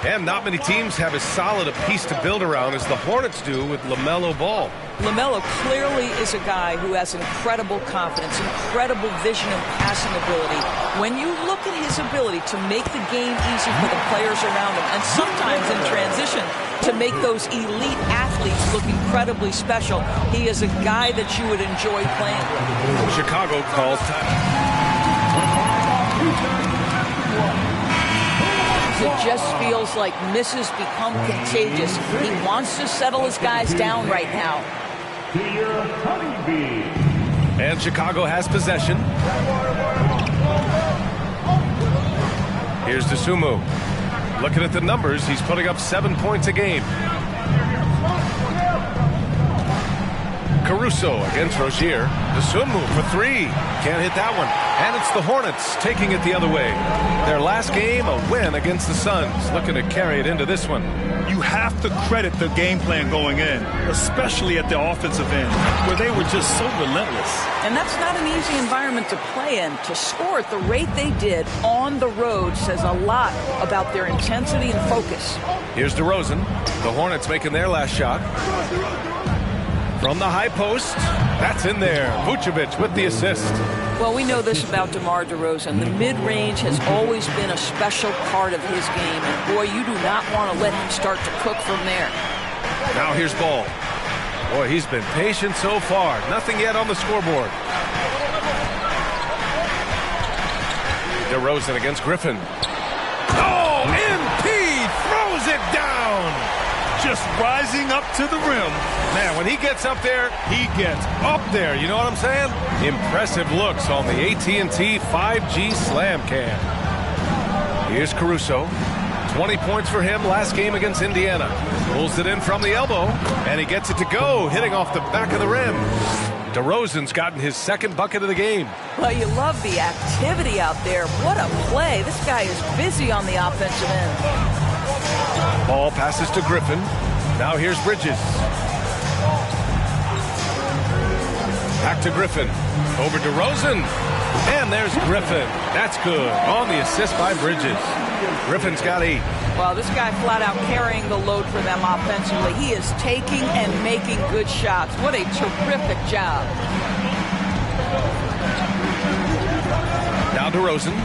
And not many teams have as solid a piece to build around as the Hornets do with LaMelo Ball. LaMelo clearly is a guy who has incredible confidence, incredible vision and passing ability. When you look at his ability to make the game easy for the players around him, and sometimes in transition to make those elite athletes look incredibly special, he is a guy that you would enjoy playing with. Chicago calls time. it just feels like misses become contagious. He wants to settle his guys down right now. And Chicago has possession. Here's Dosunmu. Looking at the numbers, he's putting up 7 points a game. Caruso against Rozier. Dosunmu for three. Can't hit that one. And it's the Hornets taking it the other way. Their last game, a win against the Suns. Looking to carry it into this one. You have to credit the game plan going in, especially at the offensive end, where they were just so relentless. And that's not an easy environment to play in. To score at the rate they did on the road says a lot about their intensity and focus. Here's DeRozan. The Hornets making their last shot. From the high post, that's in there. Vucevic with the assist. Well, we know this about DeMar DeRozan. The mid-range has always been a special part of his game. And, boy, you do not want to let him start to cook from there. Now here's Ball. Boy, he's been patient so far. Nothing yet on the scoreboard. DeRozan against Griffin. Oh, MP throws it down. Just rising up to the rim. Man, when he gets up there, he gets up there. You know what I'm saying? Impressive looks on the AT&T 5G Slam Cam. Here's Caruso. 20 points for him last game against Indiana. Pulls it in from the elbow, and he gets it to go, hitting off the back of the rim. DeRozan's gotten his second bucket of the game. Well, you love the activity out there. What a play. This guy is busy on the offensive end. Ball passes to Griffin. Now here's Bridges. Back to Griffin. Over to DeRozan. And there's Griffin. That's good. On the assist by Bridges. Griffin's got 8. Well, this guy flat out carrying the load for them offensively. He is taking and making good shots. What a terrific job. Now DeRozan.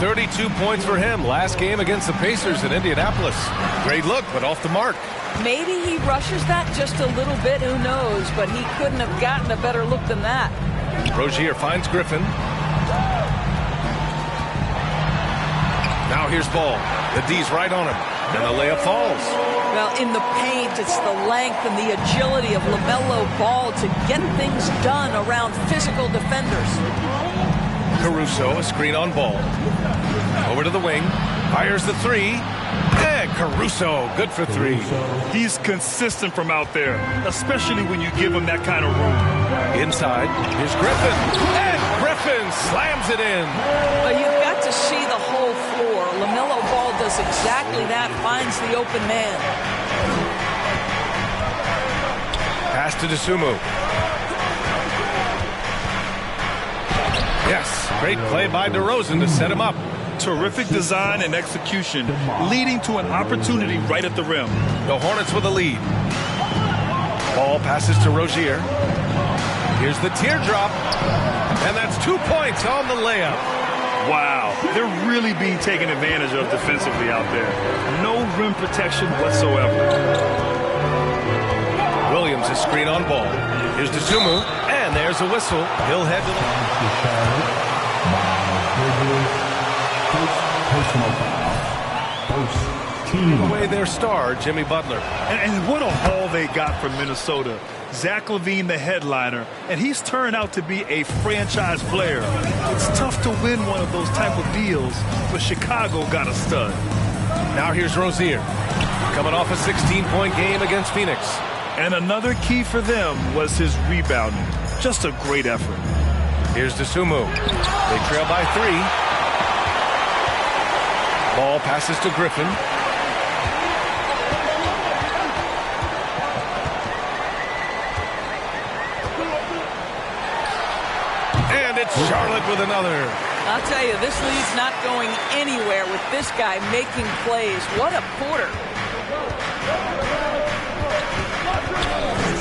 32 points for him last game against the Pacers in Indianapolis. Great look, but off the mark. Maybe he rushes that just a little bit, who knows, but he couldn't have gotten a better look than that. Rozier finds Griffin. Now here's Ball. The D's right on him, and the layup falls. Well, in the paint, it's the length and the agility of LaMelo Ball to get things done around physical defenders. Caruso, a screen on Ball. Over to the wing. Fires the three. And Caruso, good for 3. He's consistent from out there, especially when you give him that kind of room. Inside, here's Griffin. And Griffin slams it in. Well, you've got to see the whole floor. LaMelo Ball does exactly that, finds the open man. Pass to Dosunmu. Yes, great play by DeRozan to set him up. Terrific design and execution, leading to an opportunity right at the rim. The Hornets with a lead. Ball passes to Rozier. Here's the teardrop. And that's 2 points on the layup. Wow, they're really being taken advantage of defensively out there. No rim protection whatsoever. Williams is screen on Ball. Here's Dosunmu. And there's a whistle. He'll head to the away their star, Jimmy Butler. And what a haul they got from Minnesota. Zach LaVine, the headliner, and he's turned out to be a franchise player. It's tough to win one of those type of deals, but Chicago got a stud. Now here's Rozier, coming off a 16-point game against Phoenix. And another key for them was his rebounding. Just a great effort. Here's Dosunmu. They trail by 3. Ball passes to Griffin. And it's Charlotte with another. I'll tell you, this lead's not going anywhere with this guy making plays. What a quarter.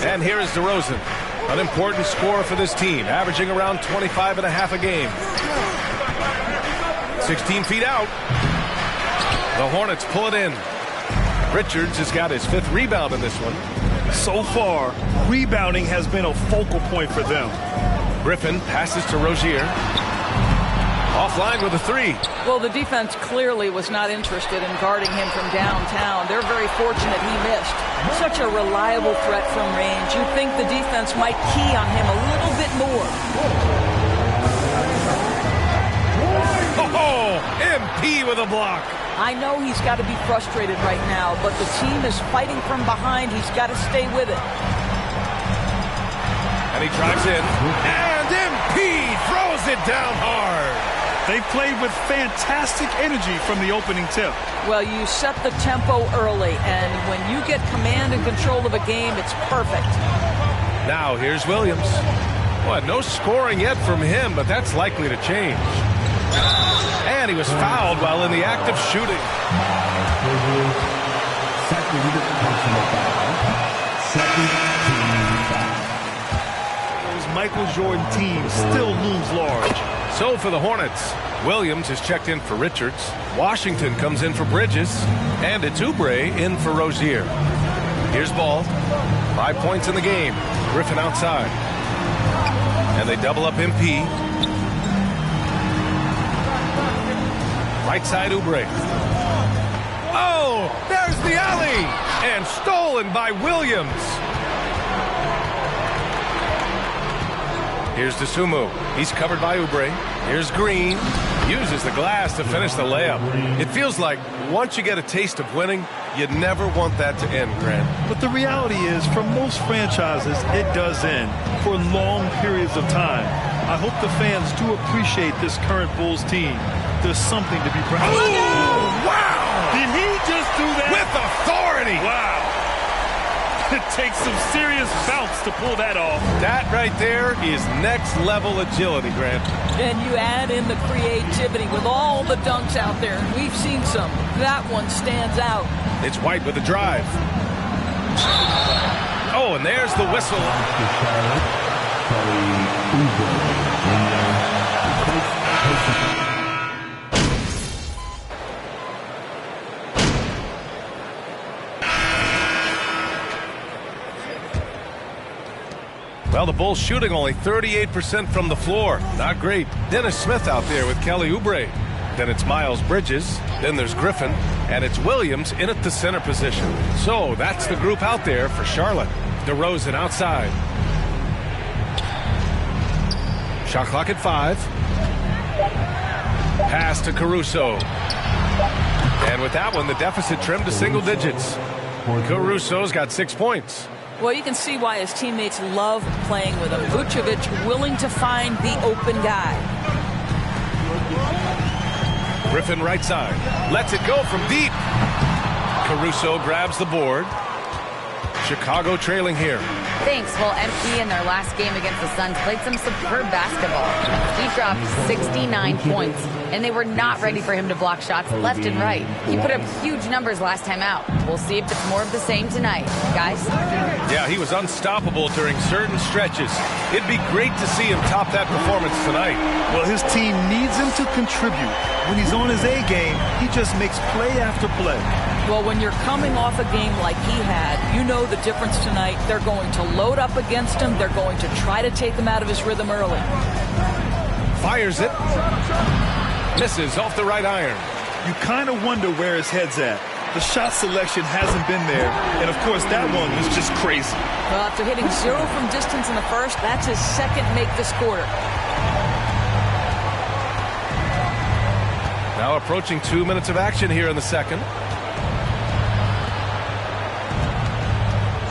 And here is DeRozan, an important scorer for this team, averaging around 25.5 a game. 16 feet out. The Hornets pull it in. Richards has got his 5th rebound in this one. So far, rebounding has been a focal point for them. Griffin passes to Rozier. Offline with a three. Well, the defense clearly was not interested in guarding him from downtown. They're very fortunate he missed. Such a reliable threat from range. You'd think the defense might key on him a little bit more. Oh, MP with a block. I know he's got to be frustrated right now, but the team is fighting from behind. He's got to stay with it. And he drives in. And MP throws it down hard. They played with fantastic energy from the opening tip. Well, you set the tempo early, and when you get command and control of a game, it's perfect. Now here's Williams. Well, no scoring yet from him, but that's likely to change. And he was fouled while in the act of shooting. Those Michael Jordan teams still looms large. So for the Hornets, Williams is checked in for Richards. Washington comes in for Bridges. And it's Oubre in for Rozier. Here's Ball. 5 points in the game. Griffin outside. And they double up MP. Right side Oubre. Oh, there's the alley. And stolen by Williams. Here's Dosunmu. He's covered by Oubre. Here's Green. Uses the glass to finish the layup. It feels like once you get a taste of winning, you never want that to end, Grant. But the reality is, for most franchises, it does end for long periods of time. I hope the fans do appreciate this current Bulls team. There's something to be proud of. Oh, wow! Did he just do that? With authority! Wow. It takes some serious bounce to pull that off. That right there is next level agility, Grant. And you add in the creativity with all the dunks out there. We've seen some. That one stands out. It's White with the drive. Oh, and there's the whistle. Well, the Bulls shooting only 38% from the floor. Not great. Dennis Smith out there with Kelly Oubre. Then it's Miles Bridges. Then there's Griffin. And it's Williams in at the center position. So that's the group out there for Charlotte. DeRozan outside. Shot clock at 5. Pass to Caruso. And with that one, the deficit trimmed to single digits. Caruso's got 6 points. Well, you can see why his teammates love playing with him. Vucevic willing to find the open guy. Griffin right side. Lets it go from deep. Caruso grabs the board. Chicago trailing here. Thanks. Well, MP in their last game against the Suns played some superb basketball. He dropped 69 points, and they were not ready for him to block shots left and right. He put up huge numbers last time out. We'll see if it's more of the same tonight. Guys? Yeah, he was unstoppable during certain stretches. It'd be great to see him top that performance tonight. Well, his team needs him to contribute. When he's on his A game, he just makes play after play. Well, when you're coming off a game like he had, you know the difference tonight. They're going to load up against him. They're going to try to take him out of his rhythm early. Fires it. Misses off the right iron. You kind of wonder where his head's at. The shot selection hasn't been there. And, of course, that one was just crazy. Well, after hitting 0 from distance in the first, that's his second make this quarter. Now approaching 2 minutes of action here in the second.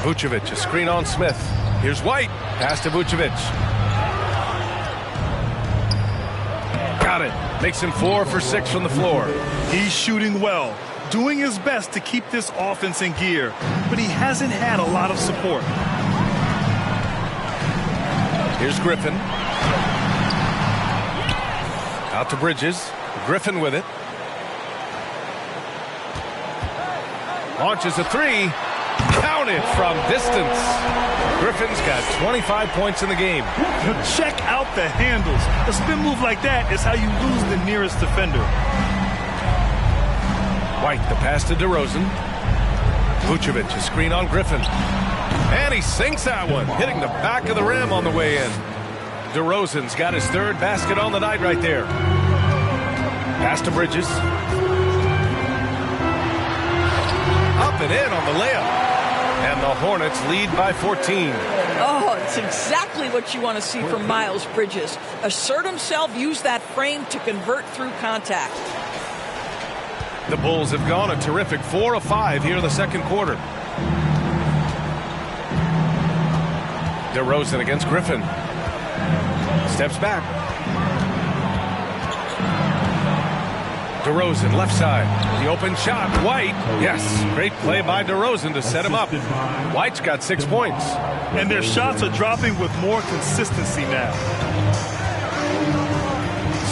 Vucevic, a screen on Smith. Here's White. Pass to Vucevic. Got it. Makes him 4 for 6 from the floor. He's shooting well, doing his best to keep this offense in gear, but he hasn't had a lot of support. Here's Griffin. Out to Bridges. Griffin with it. Launches a 3. Counted from distance. Griffin's got 25 points in the game. Check out the handles. A spin move like that is how you lose the nearest defender. White, the pass to DeRozan. Vucevic, a screen on Griffin. And he sinks that one, hitting the back of the rim on the way in. DeRozan's got his third basket on the night right there. Pass to Bridges. Up and in on the layup. And the Hornets lead by 14. Oh, it's exactly what you want to see from Miles Bridges. Assert himself, use that frame to convert through contact. The Bulls have gone a terrific 4 of 5 here in the second quarter. DeRozan against Griffin. Steps back. DeRozan, left side. The open shot. White. Yes. Great play by DeRozan to set him up. White's got 6 points. And their shots are dropping with more consistency now.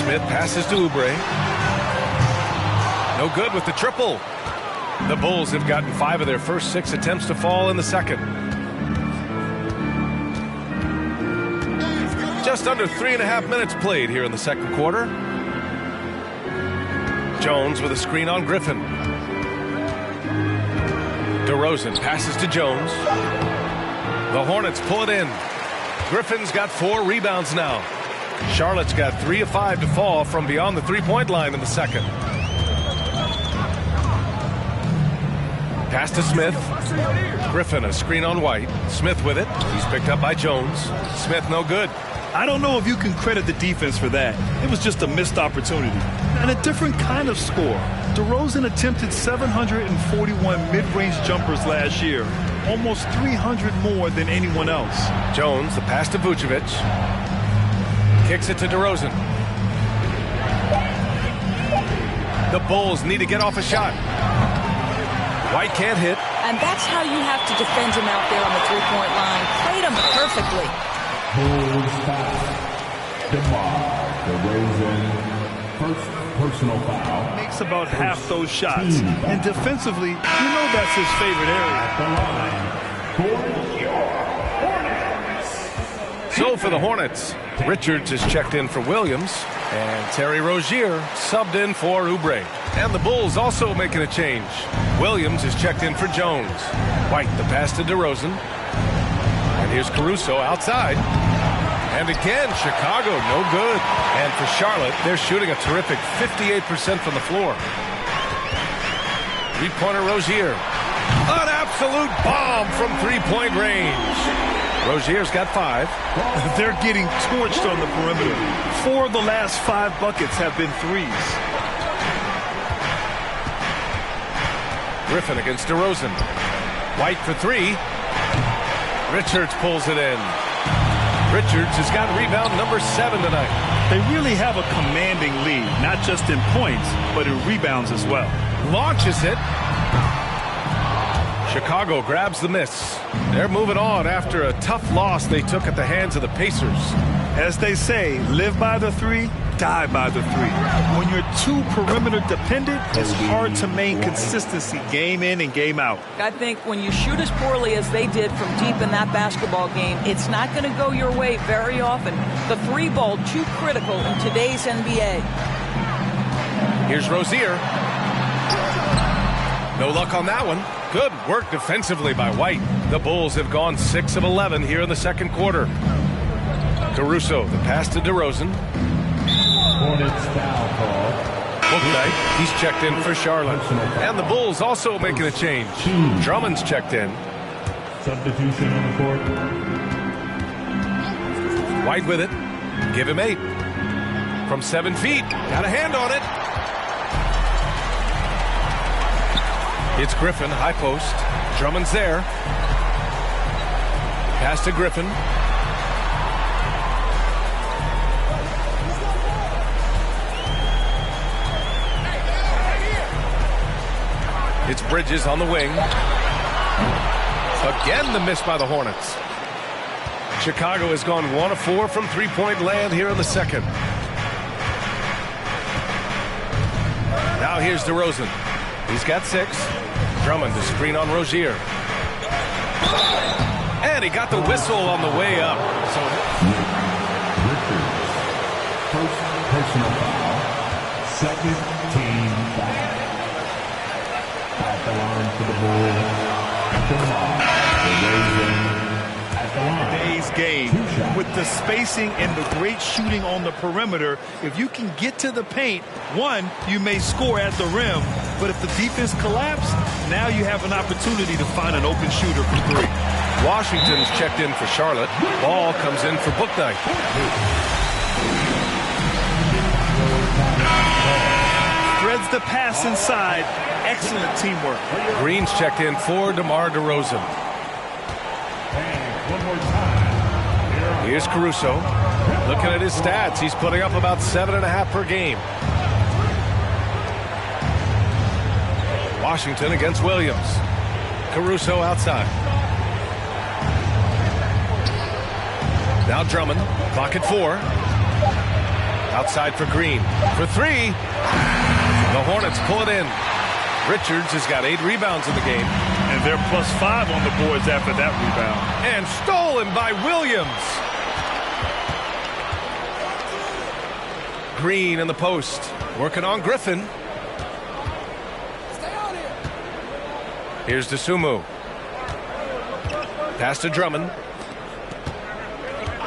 Smith passes to Oubre. No good with the triple. The Bulls have gotten 5 of their first 6 attempts to fall in the second. Just under 3.5 minutes played here in the second quarter. Jones with a screen on Griffin. DeRozan passes to Jones. The Hornets pull it in. Griffin's got 4 rebounds now. Charlotte's got 3 of 5 to fall from beyond the three-point line in the second. Pass to Smith. Griffin, a screen on White. Smith with it. He's picked up by Jones. Smith no good. I don't know if you can credit the defense for that. It was just a missed opportunity. And a different kind of score. DeRozan attempted 741 mid-range jumpers last year. Almost 300 more than anyone else. Jones, the pass to Vucevic. Kicks it to DeRozan. The Bulls need to get off a shot. White can't hit. And that's how you have to defend him out there on the three-point line. Played him perfectly. Bulls foul. DeMar DeRozan, first personal foul. Makes about half those shots. And defensively, you know that's his favorite area. At the line for your Hornets. So for the Hornets, Richards is checked in for Williams, and Terry Rozier subbed in for Oubre. And the Bulls also making a change. Williams is checked in for Jones. White, the pass to DeRozan. And here's Caruso outside. And again, Chicago, no good. And for Charlotte, they're shooting a terrific 58% from the floor. Three-pointer Rozier. An absolute bomb from three-point range. Rozier's got 5. They're getting torched on the perimeter. 4 of the last 5 buckets have been threes. Griffin against DeRozan. White for 3. Richards pulls it in. Richards has got rebound number 7 tonight. They really have a commanding lead, not just in points, but in rebounds as well. Launches it. Chicago grabs the miss. They're moving on after a tough loss they took at the hands of the Pacers. As they say, live by the 3, die by the 3. When you're too perimeter dependent, it's hard to maintain consistency game in and game out. I think when you shoot as poorly as they did from deep in that basketball game, it's not going to go your way very often. The 3 ball too critical in today's NBA. Here's Rozier. No luck on that one. Good work defensively by White. The Bulls have gone 6 of 11 here in the second quarter. Caruso, the pass to DeRozan. Hornets foul call. Bouknight, he's checked in for Charlotte. And the Bulls also making a change. Drummond's checked in. Substitution on the court. White with it. Give him 8. From 7 feet. Got a hand on it. It's Griffin, high post. Drummond's there. Pass to Griffin. It's Bridges on the wing. Again, the miss by the Hornets. Chicago has gone 1 of 4 from three-point land here in the second. Now here's DeRozan. He's got 6. Drummond to screen on Rozier. And he got the whistle on the way up. So first personal foul. Second team foul. At the line for the Bulls. DeRozan at today's game. With the spacing and the great shooting on the perimeter, if you can get to the paint, one, you may score at the rim, but if the defense collapses, now you have an opportunity to find an open shooter for three. Washington's checked in for Charlotte. Ball comes in for Bouknight. Threads the pass inside. Excellent teamwork. Green's checked in for DeMar DeRozan. Here's Caruso. Looking at his stats, he's putting up about 7.5 per game. Washington against Williams. Caruso outside. Now Drummond. Clock at 4. Outside for Green. For 3. The Hornets pull it in. Richards has got 8 rebounds in the game. And they're +5 on the boards after that rebound. And stolen by Williams. Green in the post. Working on Griffin. Here's Dosunmu. Pass to Drummond.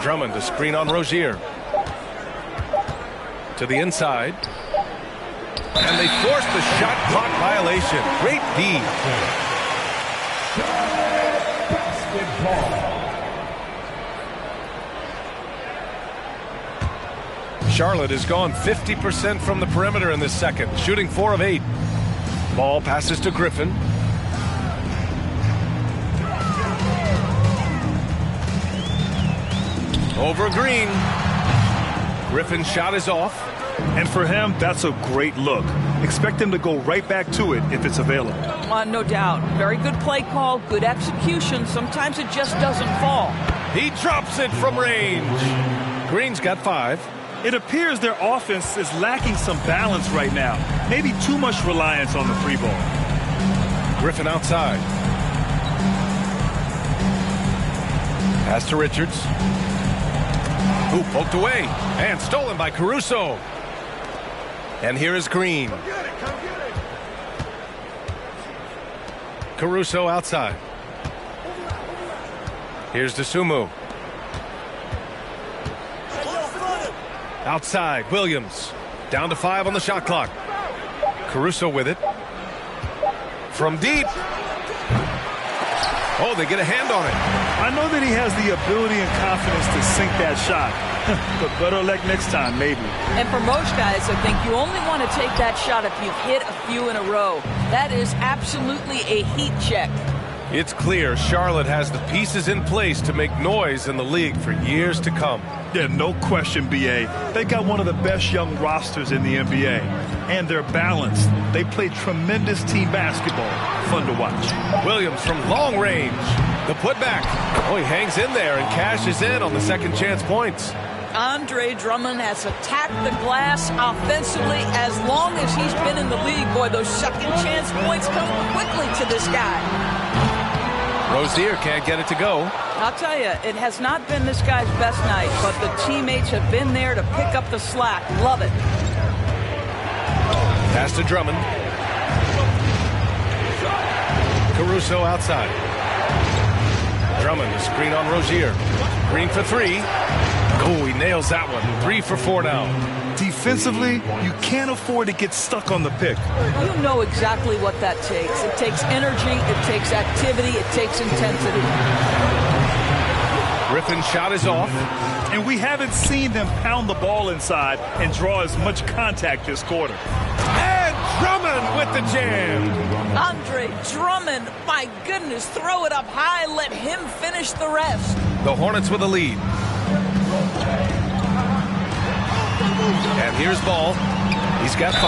Drummond to screen on Rozier. To the inside. And they force the shot clock violation. Great D. Charlotte has gone 50% from the perimeter in this second, shooting 4 of 8. Ball passes to Griffin. Over Green. Griffin's shot is off. And for him, that's a great look. Expect him to go right back to it if it's available. No doubt. Very good play call, good execution. Sometimes it just doesn't fall. He drops it from range. Green's got 5. It appears their offense is lacking some balance right now. Maybe too much reliance on the free ball. Griffin outside. Pass to Richards. Who poked away and stolen by Caruso. And here is Green. Caruso outside. Here's Dosunmu. Outside, Williams. Down to 5 on the shot clock. Caruso with it. From deep. Oh, they get a hand on it. I know that he has the ability and confidence to sink that shot. But better luck next time, maybe. And for most guys, I think you only want to take that shot if you've hit a few in a row. That is absolutely a heat check. It's clear Charlotte has the pieces in place to make noise in the league for years to come. Yeah, no question, B.A. They got one of the best young rosters in the NBA. And they're balanced. They play tremendous team basketball. Fun to watch. Williams from long range. The putback. Oh, he hangs in there and cashes in on the second chance points. Andre Drummond has attacked the glass offensively as long as he's been in the league. Boy, those second chance points come quickly to this guy. Rozier can't get it to go. I'll tell you, it has not been this guy's best night, but the teammates have been there to pick up the slack. Love it. Pass to Drummond. Caruso outside. Drummond, a screen on Rozier. Green for 3. Oh, he nails that one. 3 for 4 now. Defensively, you can't afford to get stuck on the pick. You know exactly what that takes. It takes energy, it takes activity, it takes intensity. Griffin's shot is off. And we haven't seen them pound the ball inside and draw as much contact this quarter. And Drummond with the jam. Andre Drummond, my goodness, throw it up high, let him finish the rest. The Hornets with a lead. And here's Ball. He's got 5.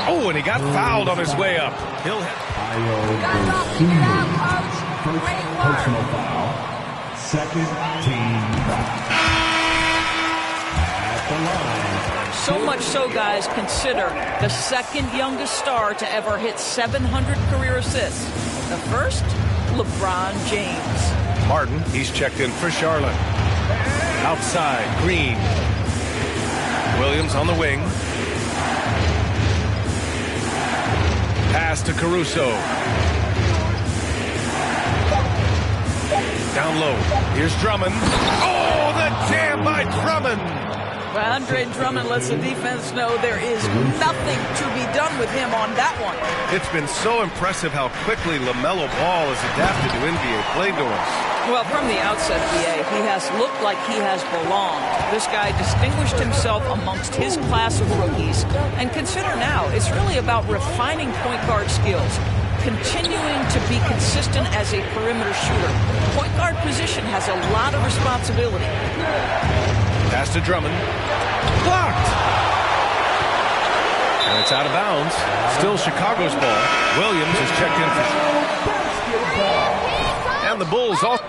Oh, and he got fouled on his way up. He'll hit. Personal foul. Second team foul. At the line. So much so, guys, consider the second youngest star to ever hit 700 career assists. The first, LeBron James. Martin, he's checked in for Charlotte. Outside, Green. Williams on the wing. Pass to Caruso. Down low. Here's Drummond. Oh, the jam by Drummond. Well, Andre Drummond lets the defense know there is nothing to be done with him on that one. It's been so impressive how quickly LaMelo Ball has adapted to NBA play doors. Well, from the outset, BA, he has looked like he has belonged. This guy distinguished himself amongst his class of rookies. And consider now, it's really about refining point guard skills, continuing to be consistent as a perimeter shooter. Point guard position has a lot of responsibility. Pass to Drummond. Blocked. And it's out of bounds. Still Chicago's ball. Williams is checked in for. And the Bulls also.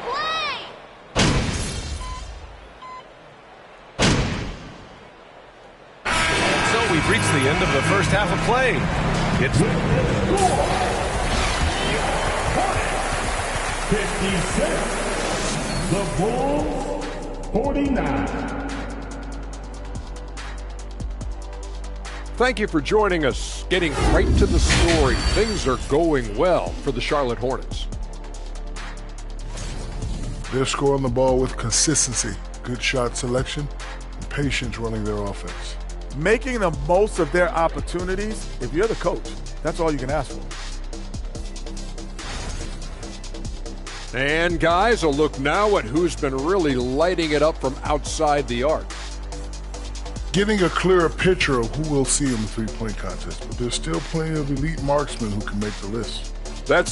And so we've reached the end of the first half of play. It's 56. The Bulls 49. Thank you for joining us. Getting right to the story. Things are going well for the Charlotte Hornets. They're scoring the ball with consistency, good shot selection, and patience running their offense. Making the most of their opportunities. If you're the coach, that's all you can ask for. And guys, a look now at who's been really lighting it up from outside the arc. Getting a clearer picture of who we'll see in the three-point contest, but there's still plenty of elite marksmen who can make the list. And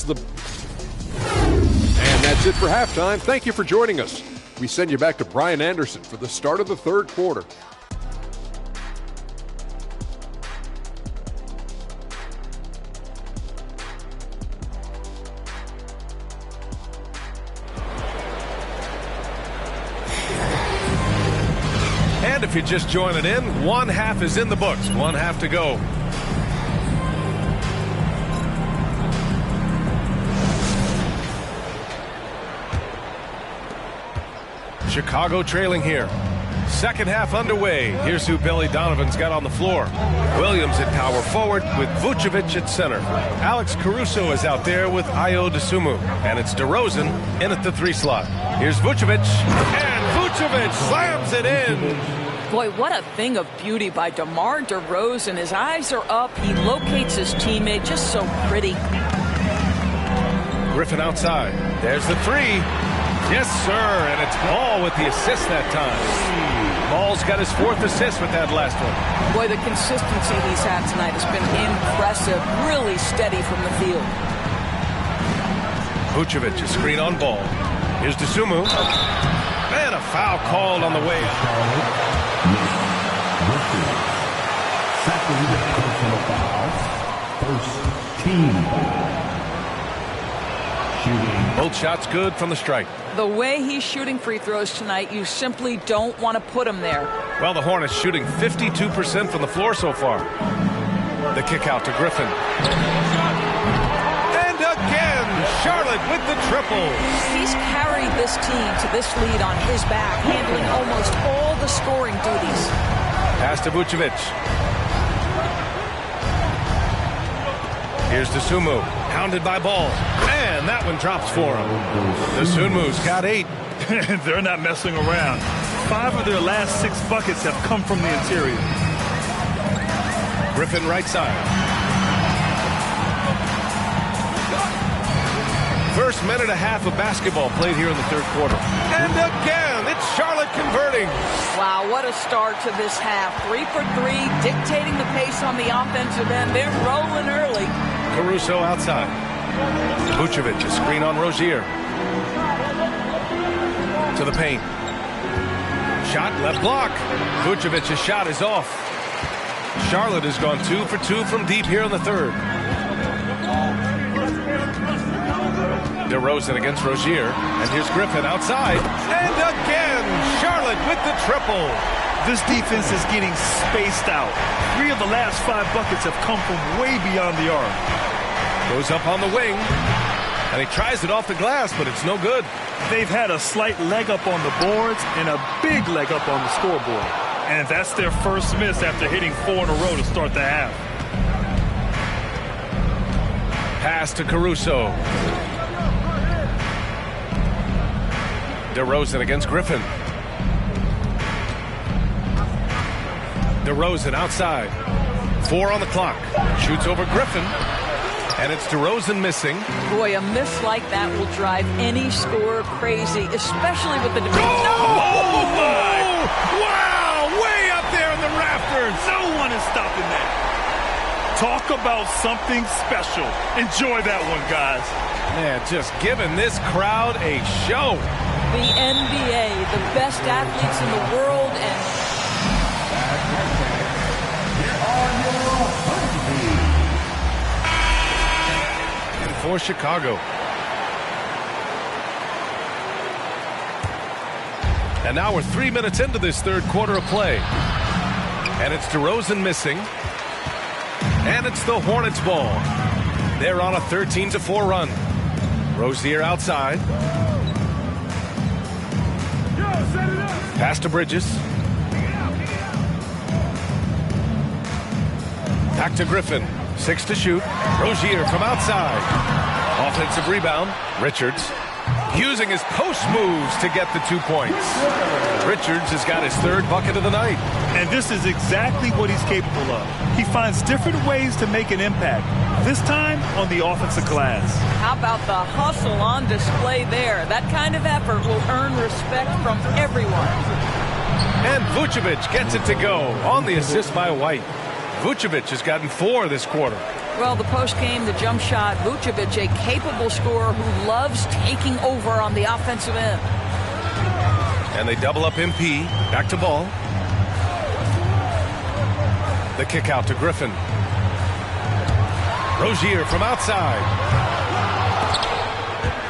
that's it for halftime. Thank you for joining us. We send you back to Brian Anderson for the start of the third quarter. And if you're just joining in, one half is in the books. One half to go. Chicago trailing here. Second half underway. Here's who Billy Donovan's got on the floor. Williams at power forward with Vucevic at center. Alex Caruso is out there with Ayo Dosunmu. And it's DeRozan in at the 3 slot. Here's Vucevic. And Vucevic slams it in. Boy, what a thing of beauty by DeMar DeRozan. His eyes are up. He locates his teammate. Just so pretty. Griffin outside. There's the 3. Yes, sir. And it's Ball with the assist that time. Ball's got his 4th assist with that last one. Boy, the consistency he's had tonight has been impressive. Really steady from the field. Vucevic, a screen on Ball. Here's Dosunmu. And a foul called on the way out. Second personal foul. First team foul. Shooting. Both shots good from the strike. The way he's shooting free throws tonight, you simply don't want to put him there. Well, the Hornets shooting 52% from the floor so far. The kick out to Griffin. And again, Charlotte with the triple. He's carried this team to this lead on his back, handling almost all the scoring duties. Pass to Vucevic. Here's Dosunmu, pounded by Ball. And that one drops for him. Dosunmu's got 8. They're not messing around. 5 of their last 6 buckets have come from the interior. Griffin right side. First minute and a half of basketball played here in the third quarter. And again, it's Charlotte converting. Wow, what a start to this half. 3 for 3, dictating the pace on the offensive end. They're rolling early. Caruso outside. Vucevic, a screen on Rozier. To the paint. Shot left block. Vucevic's shot is off. Charlotte has gone 2 for 2 from deep here in the third. DeRozan against Rozier. And here's Griffin outside. And again, Charlotte with the triple. This defense is getting spaced out. 3 of the last 5 buckets have come from way beyond the arc. Goes up on the wing. And he tries it off the glass, but it's no good. They've had a slight leg up on the boards and a big leg up on the scoreboard. And that's their first miss after hitting 4 in a row to start the half. Pass to Caruso. DeRozan against Griffin. DeRozan outside. 4 on the clock. Shoots over Griffin. And it's DeRozan missing. Boy, a miss like that will drive any scorer crazy, especially with the Oh, my! Wow! Way up there in the rafters. No one is stopping that. Talk about something special. Enjoy that one, guys. Man, just giving this crowd a show. The NBA, the best athletes in the world, and for Chicago. And now we're 3 minutes into this third quarter of play. And it's DeRozan missing. And it's the Hornets ball. They're on a 13-4 run. Rozier outside. Pass to Bridges. Back to Griffin. 6 to shoot. Rozier from outside. Offensive rebound. Richards using his post moves to get the 2 points. Richards has got his third bucket of the night. And this is exactly what he's capable of. He finds different ways to make an impact. This time on the offensive glass. how about the hustle on display there? That kind of effort will earn respect from everyone. And Vucevic gets it to go on the assist by White. Vucevic has gotten 4 this quarter. Well, the post-game, the jump shot, Vucevic, a capable scorer who loves taking over on the offensive end. And they double up MP. Back to Ball. The kick out to Griffin. Rozier from outside.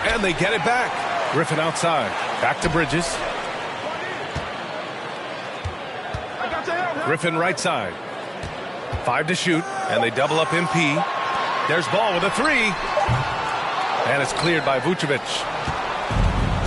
And they get it back. Griffin outside. Back to Bridges. Griffin right side. 5 to shoot, and they double up MP. There's Ball with a 3. And it's cleared by Vucevic.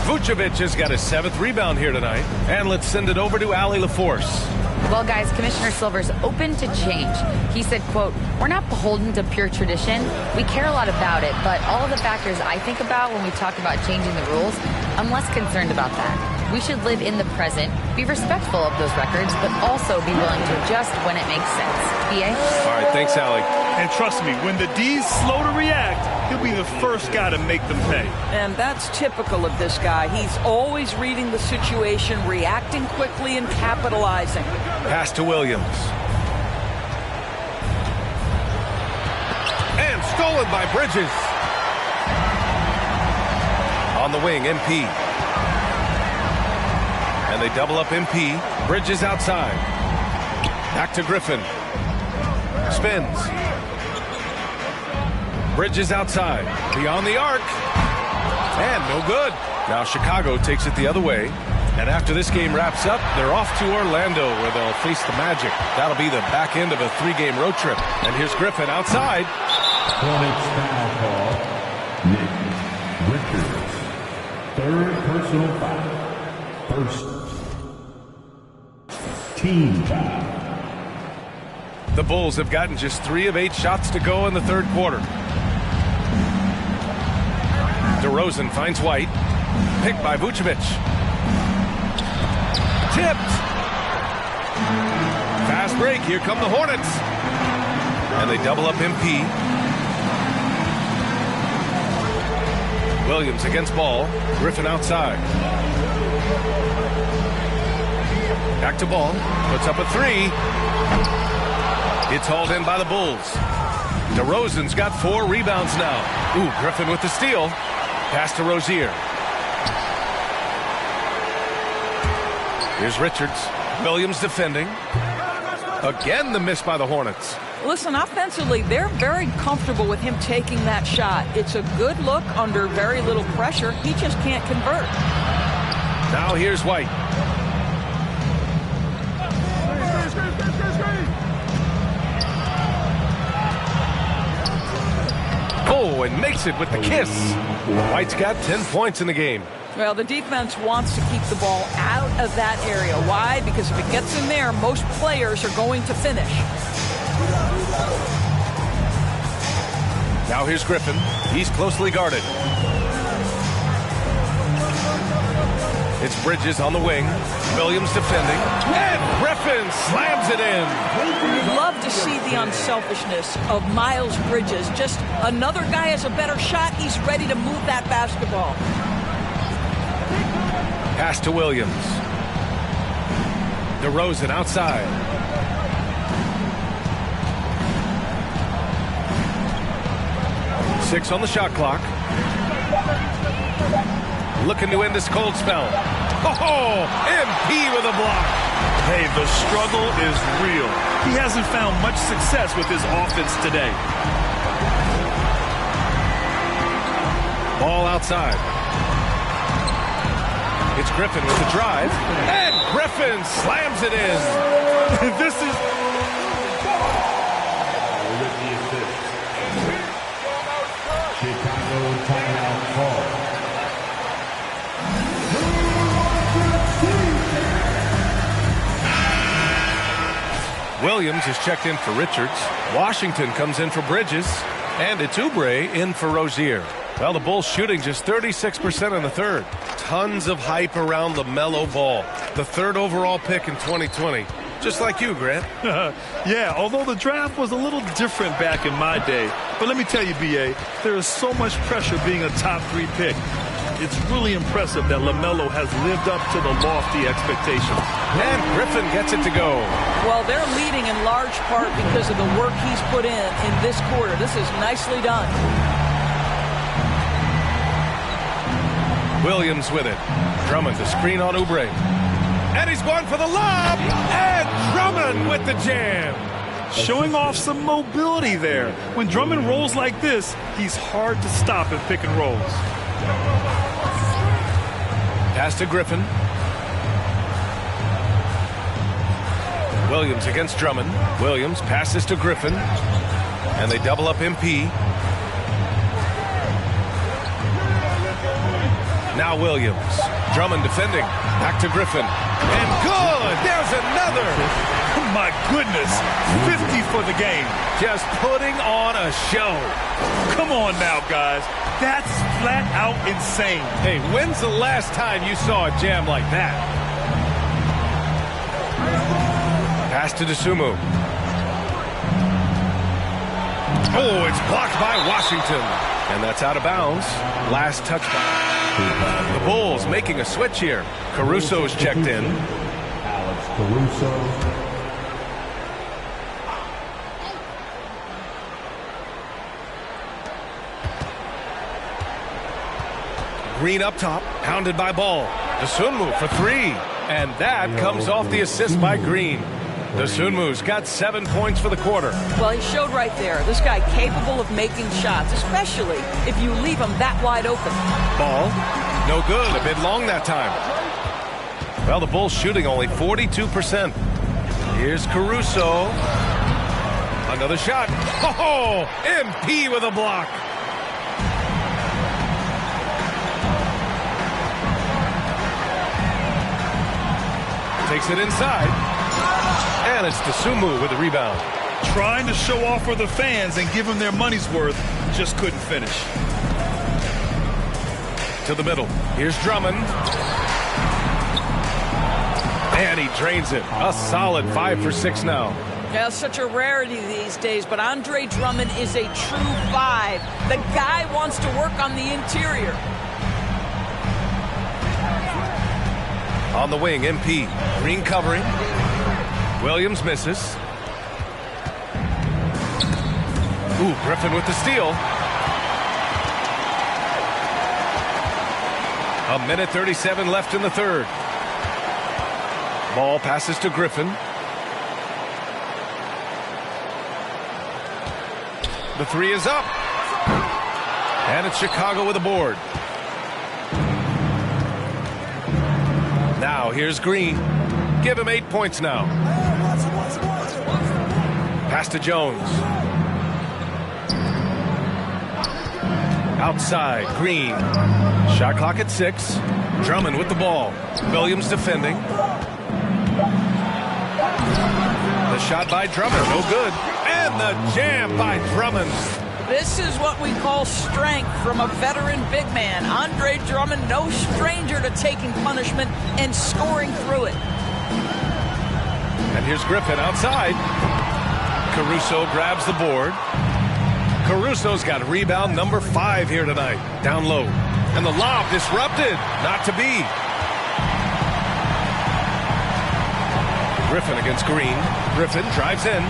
Vucevic has got his 7th rebound here tonight. And let's send it over to Allie LaForce. Well, guys, Commissioner Silver's open to change. He said, quote, "We're not beholden to pure tradition. We care a lot about it, but all of the factors I think about when we talk about changing the rules, I'm less concerned about that. We should live in the present, be respectful of those records, but also be willing to adjust when it makes sense." BA? All right, thanks, Allie. And trust me, when the D's slow to react, he'll be the first guy to make them pay. And that's typical of this guy. He's always reading the situation, reacting quickly, and capitalizing. Pass to Williams. And stolen by Bridges. On the wing, MP. And they double up MP. Bridges outside. Back to Griffin. Spins. Bridges outside. Beyond the arc. And no good. Now Chicago takes it the other way. And after this game wraps up, they're off to Orlando where they'll face the Magic. That'll be the back end of a 3-game road trip. And here's Griffin outside. Hornets foul call. Nick Richards. 3rd personal foul. First team foul. The Bulls have gotten just 3 of 8 shots to go in the 3rd quarter. DeRozan finds White. Picked by Vucevic. Tipped. Fast break. Here come the Hornets. And they double up MP. Williams against Ball. Griffin outside. Back to Ball. Puts up a 3. It's hauled in by the Bulls. DeRozan's got 4 rebounds now. Ooh, Griffin with the steal. Pass to Rozier. Here's Richards. Williams defending. Again, the miss by the Hornets. Listen, offensively, they're very comfortable with him taking that shot. It's a good look under very little pressure. He just can't convert. Now here's White. Oh, and makes it with the kiss. White's got 10 points in the game. Well, the defense wants to keep the ball out of that area. Why? Because if it gets in there, most players are going to finish. Now here's Griffin. He's closely guarded. It's Bridges on the wing. Williams defending. And Griffin slams it in. Love to see the unselfishness of Miles Bridges. Just another guy has a better shot. He's ready to move that basketball. Pass to Williams. DeRozan outside. Six on the shot clock. Looking to end this cold spell. Oh, MP with a block. Hey, the struggle is real. He hasn't found much success with his offense today. Ball outside. It's Griffin with the drive. And Griffin slams it in. This is... Chicago timeout call. Williams is checked in for Richards. Washington comes in for Bridges. And it's Oubre in for Rozier. Well, the Bulls shooting just 36% in the third. Tons of hype around LaMelo Ball. The third overall pick in 2020. Just like you, Grant. Yeah, although the draft was a little different back in my day. But let me tell you, B.A., there is so much pressure being a top 3 pick. It's really impressive that LaMelo has lived up to the lofty expectations. And Griffin gets it to go. Well, they're leading in large part because of the work he's put in this quarter. This is nicely done. Williams with it. Drummond to screen on Oubre. And he's going for the lob. And Drummond with the jam. Showing off some mobility there. When Drummond rolls like this, he's hard to stop in pick and rolls. Pass to Griffin. Williams against Drummond. Williams passes to Griffin. And they double up MP. Now Williams. Drummond defending. Back to Griffin. And good! There's another! My goodness. 50 for the game. Just putting on a show. Come on now, guys. That's flat out insane. Hey, when's the last time you saw a jam like that? Pass to Dosunmu. Oh, it's blocked by Washington. And that's out of bounds. Last touchdown. The Bulls making a switch here. Caruso's checked in. Alex Caruso. Green up top, pounded by Ball. Dosunmu for 3. And that comes off the assist by Green. Dosunmu's got 7 points for the quarter. Well, he showed right there. This guy capable of making shots, especially if you leave him that wide open. Ball, no good. A bit long that time. Well, the Bulls shooting only 42%. Here's Caruso. Another shot. Oh, MP with a block. Takes it inside. And it's Dosunmu with the rebound. Trying to show off for the fans and give them their money's worth. Just couldn't finish. To the middle. Here's Drummond. And he drains it. A solid 5 for 6 now. Yeah, such a rarity these days, but Andre Drummond is a true 5. The guy wants to work on the interior. On the wing, MP. Green covering. Williams misses. Ooh, Griffin with the steal. A minute 37 left in the third. Ball passes to Griffin. The 3 is up. And it's Chicago with a board. Now here's Green. Give him 8 points now. Pass to Jones. Outside, Green. Shot clock at 6. Drummond with the ball. Williams defending. The shot by Drummond, no good. And the jam by Drummond. This is what we call strength from a veteran big man. Andre Drummond, no stranger to taking punishment and scoring through it. And here's Griffin outside. Caruso grabs the board. Caruso's got rebound number 5 here tonight. Down low. And the lob disrupted. Not to be. Griffin against Green. Griffin drives in.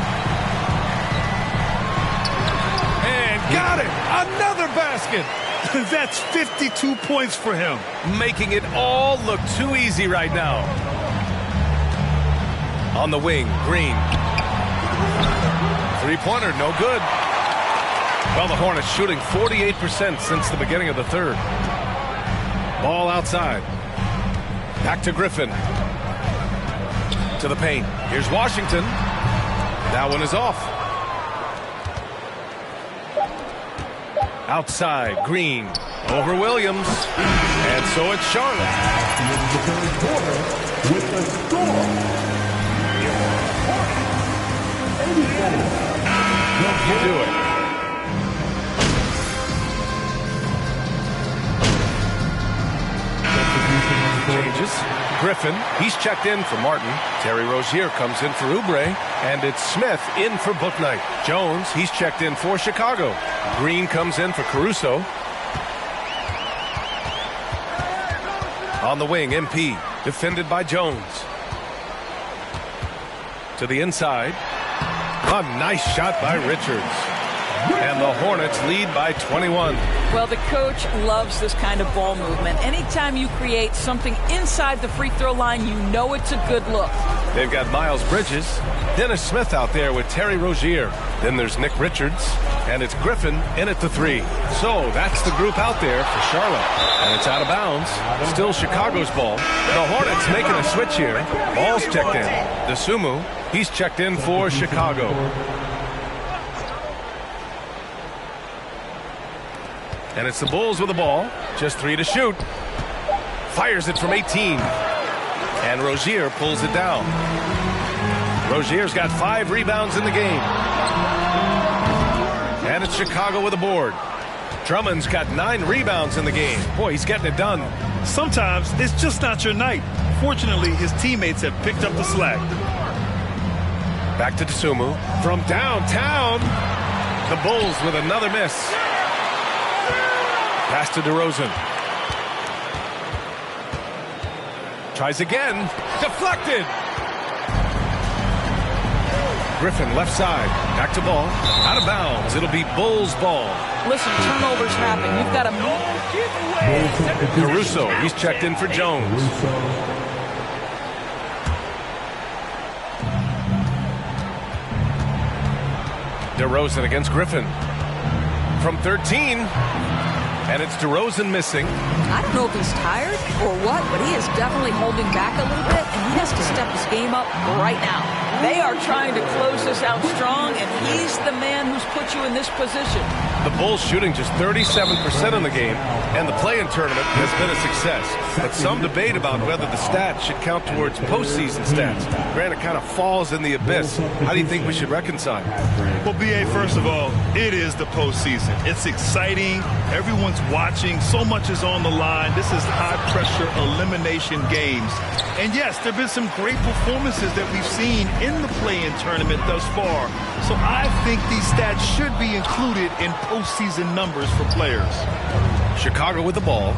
And got it. Another basket. That's 52 points for him. Making it all look too easy right now. On the wing, Green. Three-pointer, no good. Well, the Hornets shooting 48% since the beginning of the third. Ball outside. Back to Griffin. To the paint. Here's Washington. That one is off. Outside, Green. Over Williams. And so it's Charlotte. The third quarter with the score. You do it. Changes. Griffin, he's checked in for Martin. Terry Rozier comes in for Oubre. And it's Smith in for Bouknight. Jones, he's checked in for Chicago. Green comes in for Caruso. On the wing, MP, defended by Jones. To the inside. A nice shot by Richards. And the Hornets lead by 21. Well, the coach loves this kind of ball movement. Anytime you create something inside the free throw line, you know it's a good look. They've got Miles Bridges, Dennis Smith out there with Terry Rozier. Then there's Nick Richards, and it's Griffin in at the 3. So that's the group out there for Charlotte. And it's out of bounds. Still Chicago's ball. The Hornets making a switch here. Ball's checked in. Dosunmu, he's checked in for Chicago. And it's the Bulls with the ball. Just 3 to shoot. Fires it from 18. And Rozier pulls it down. Rozier's got 5 rebounds in the game. And it's Chicago with the board. Drummond's got 9 rebounds in the game. Boy, he's getting it done. Sometimes it's just not your night. Fortunately, his teammates have picked up the slack. Back to Dosunmu. From downtown. The Bulls with another miss. Pass to DeRozan. Tries again. Deflected. Griffin left side. Back to ball. Out of bounds. It'll be Bulls ball. Listen, turnovers happen. You've got to move. Caruso. He's checked in for Jones. DeRozan against Griffin. From 13. And it's DeRozan missing. I don't know if he's tired or what, but he is definitely holding back a little bit, and he has to step his game up right now. They are trying to close this out strong, and he's the man who's put you in this position. The Bulls shooting just 37% in the game, and the play-in tournament has been a success. But some debate about whether the stats should count towards postseason stats. Granted, kind of falls in the abyss. How do you think we should reconcile? Well, B.A., first of all, it is the postseason. It's exciting. Everyone's watching. So much is on the line. This is high-pressure elimination games. And yes, there have been some great performances that we've seen in the play-in tournament thus far. So I think these stats should be included in postseason numbers for players. Chicago with the ball.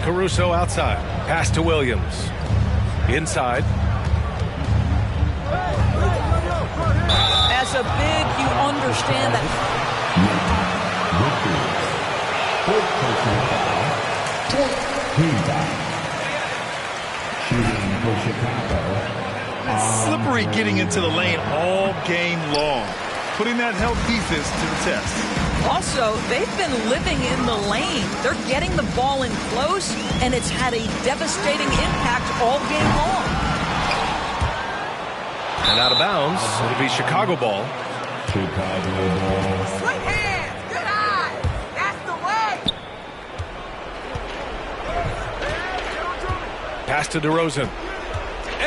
Caruso outside. Pass to Williams. Inside. As a big, you understand that. It's slippery getting into the lane all game long, putting that help defense to the test. Also, they've been living in the lane. They're getting the ball in close, and it's had a devastating impact all game long. And out of bounds, it'll be Chicago ball. Sweet hands, good eyes. That's the way. Pass to DeRozan.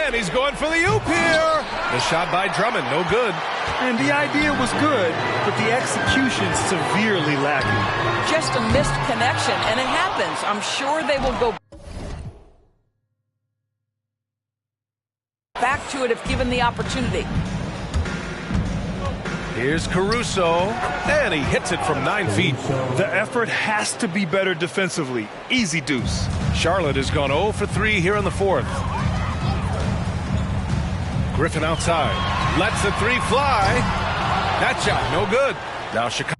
And he's going for the oop here. The shot by Drummond, no good. And the idea was good, but the execution severely lacking. Just a missed connection, and it happens. I'm sure they will go back to it if given the opportunity. Here's Caruso, and he hits it from 9 feet. The effort has to be better defensively. Easy deuce. Charlotte has gone 0 for 3 here in the fourth. Griffin outside. Lets the three fly. That shot, no good. Now Chicago.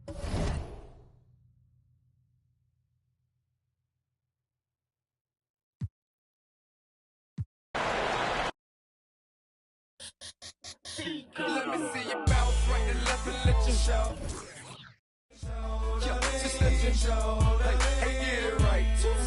Let me see you bounce right and left and let you show. Just let you show.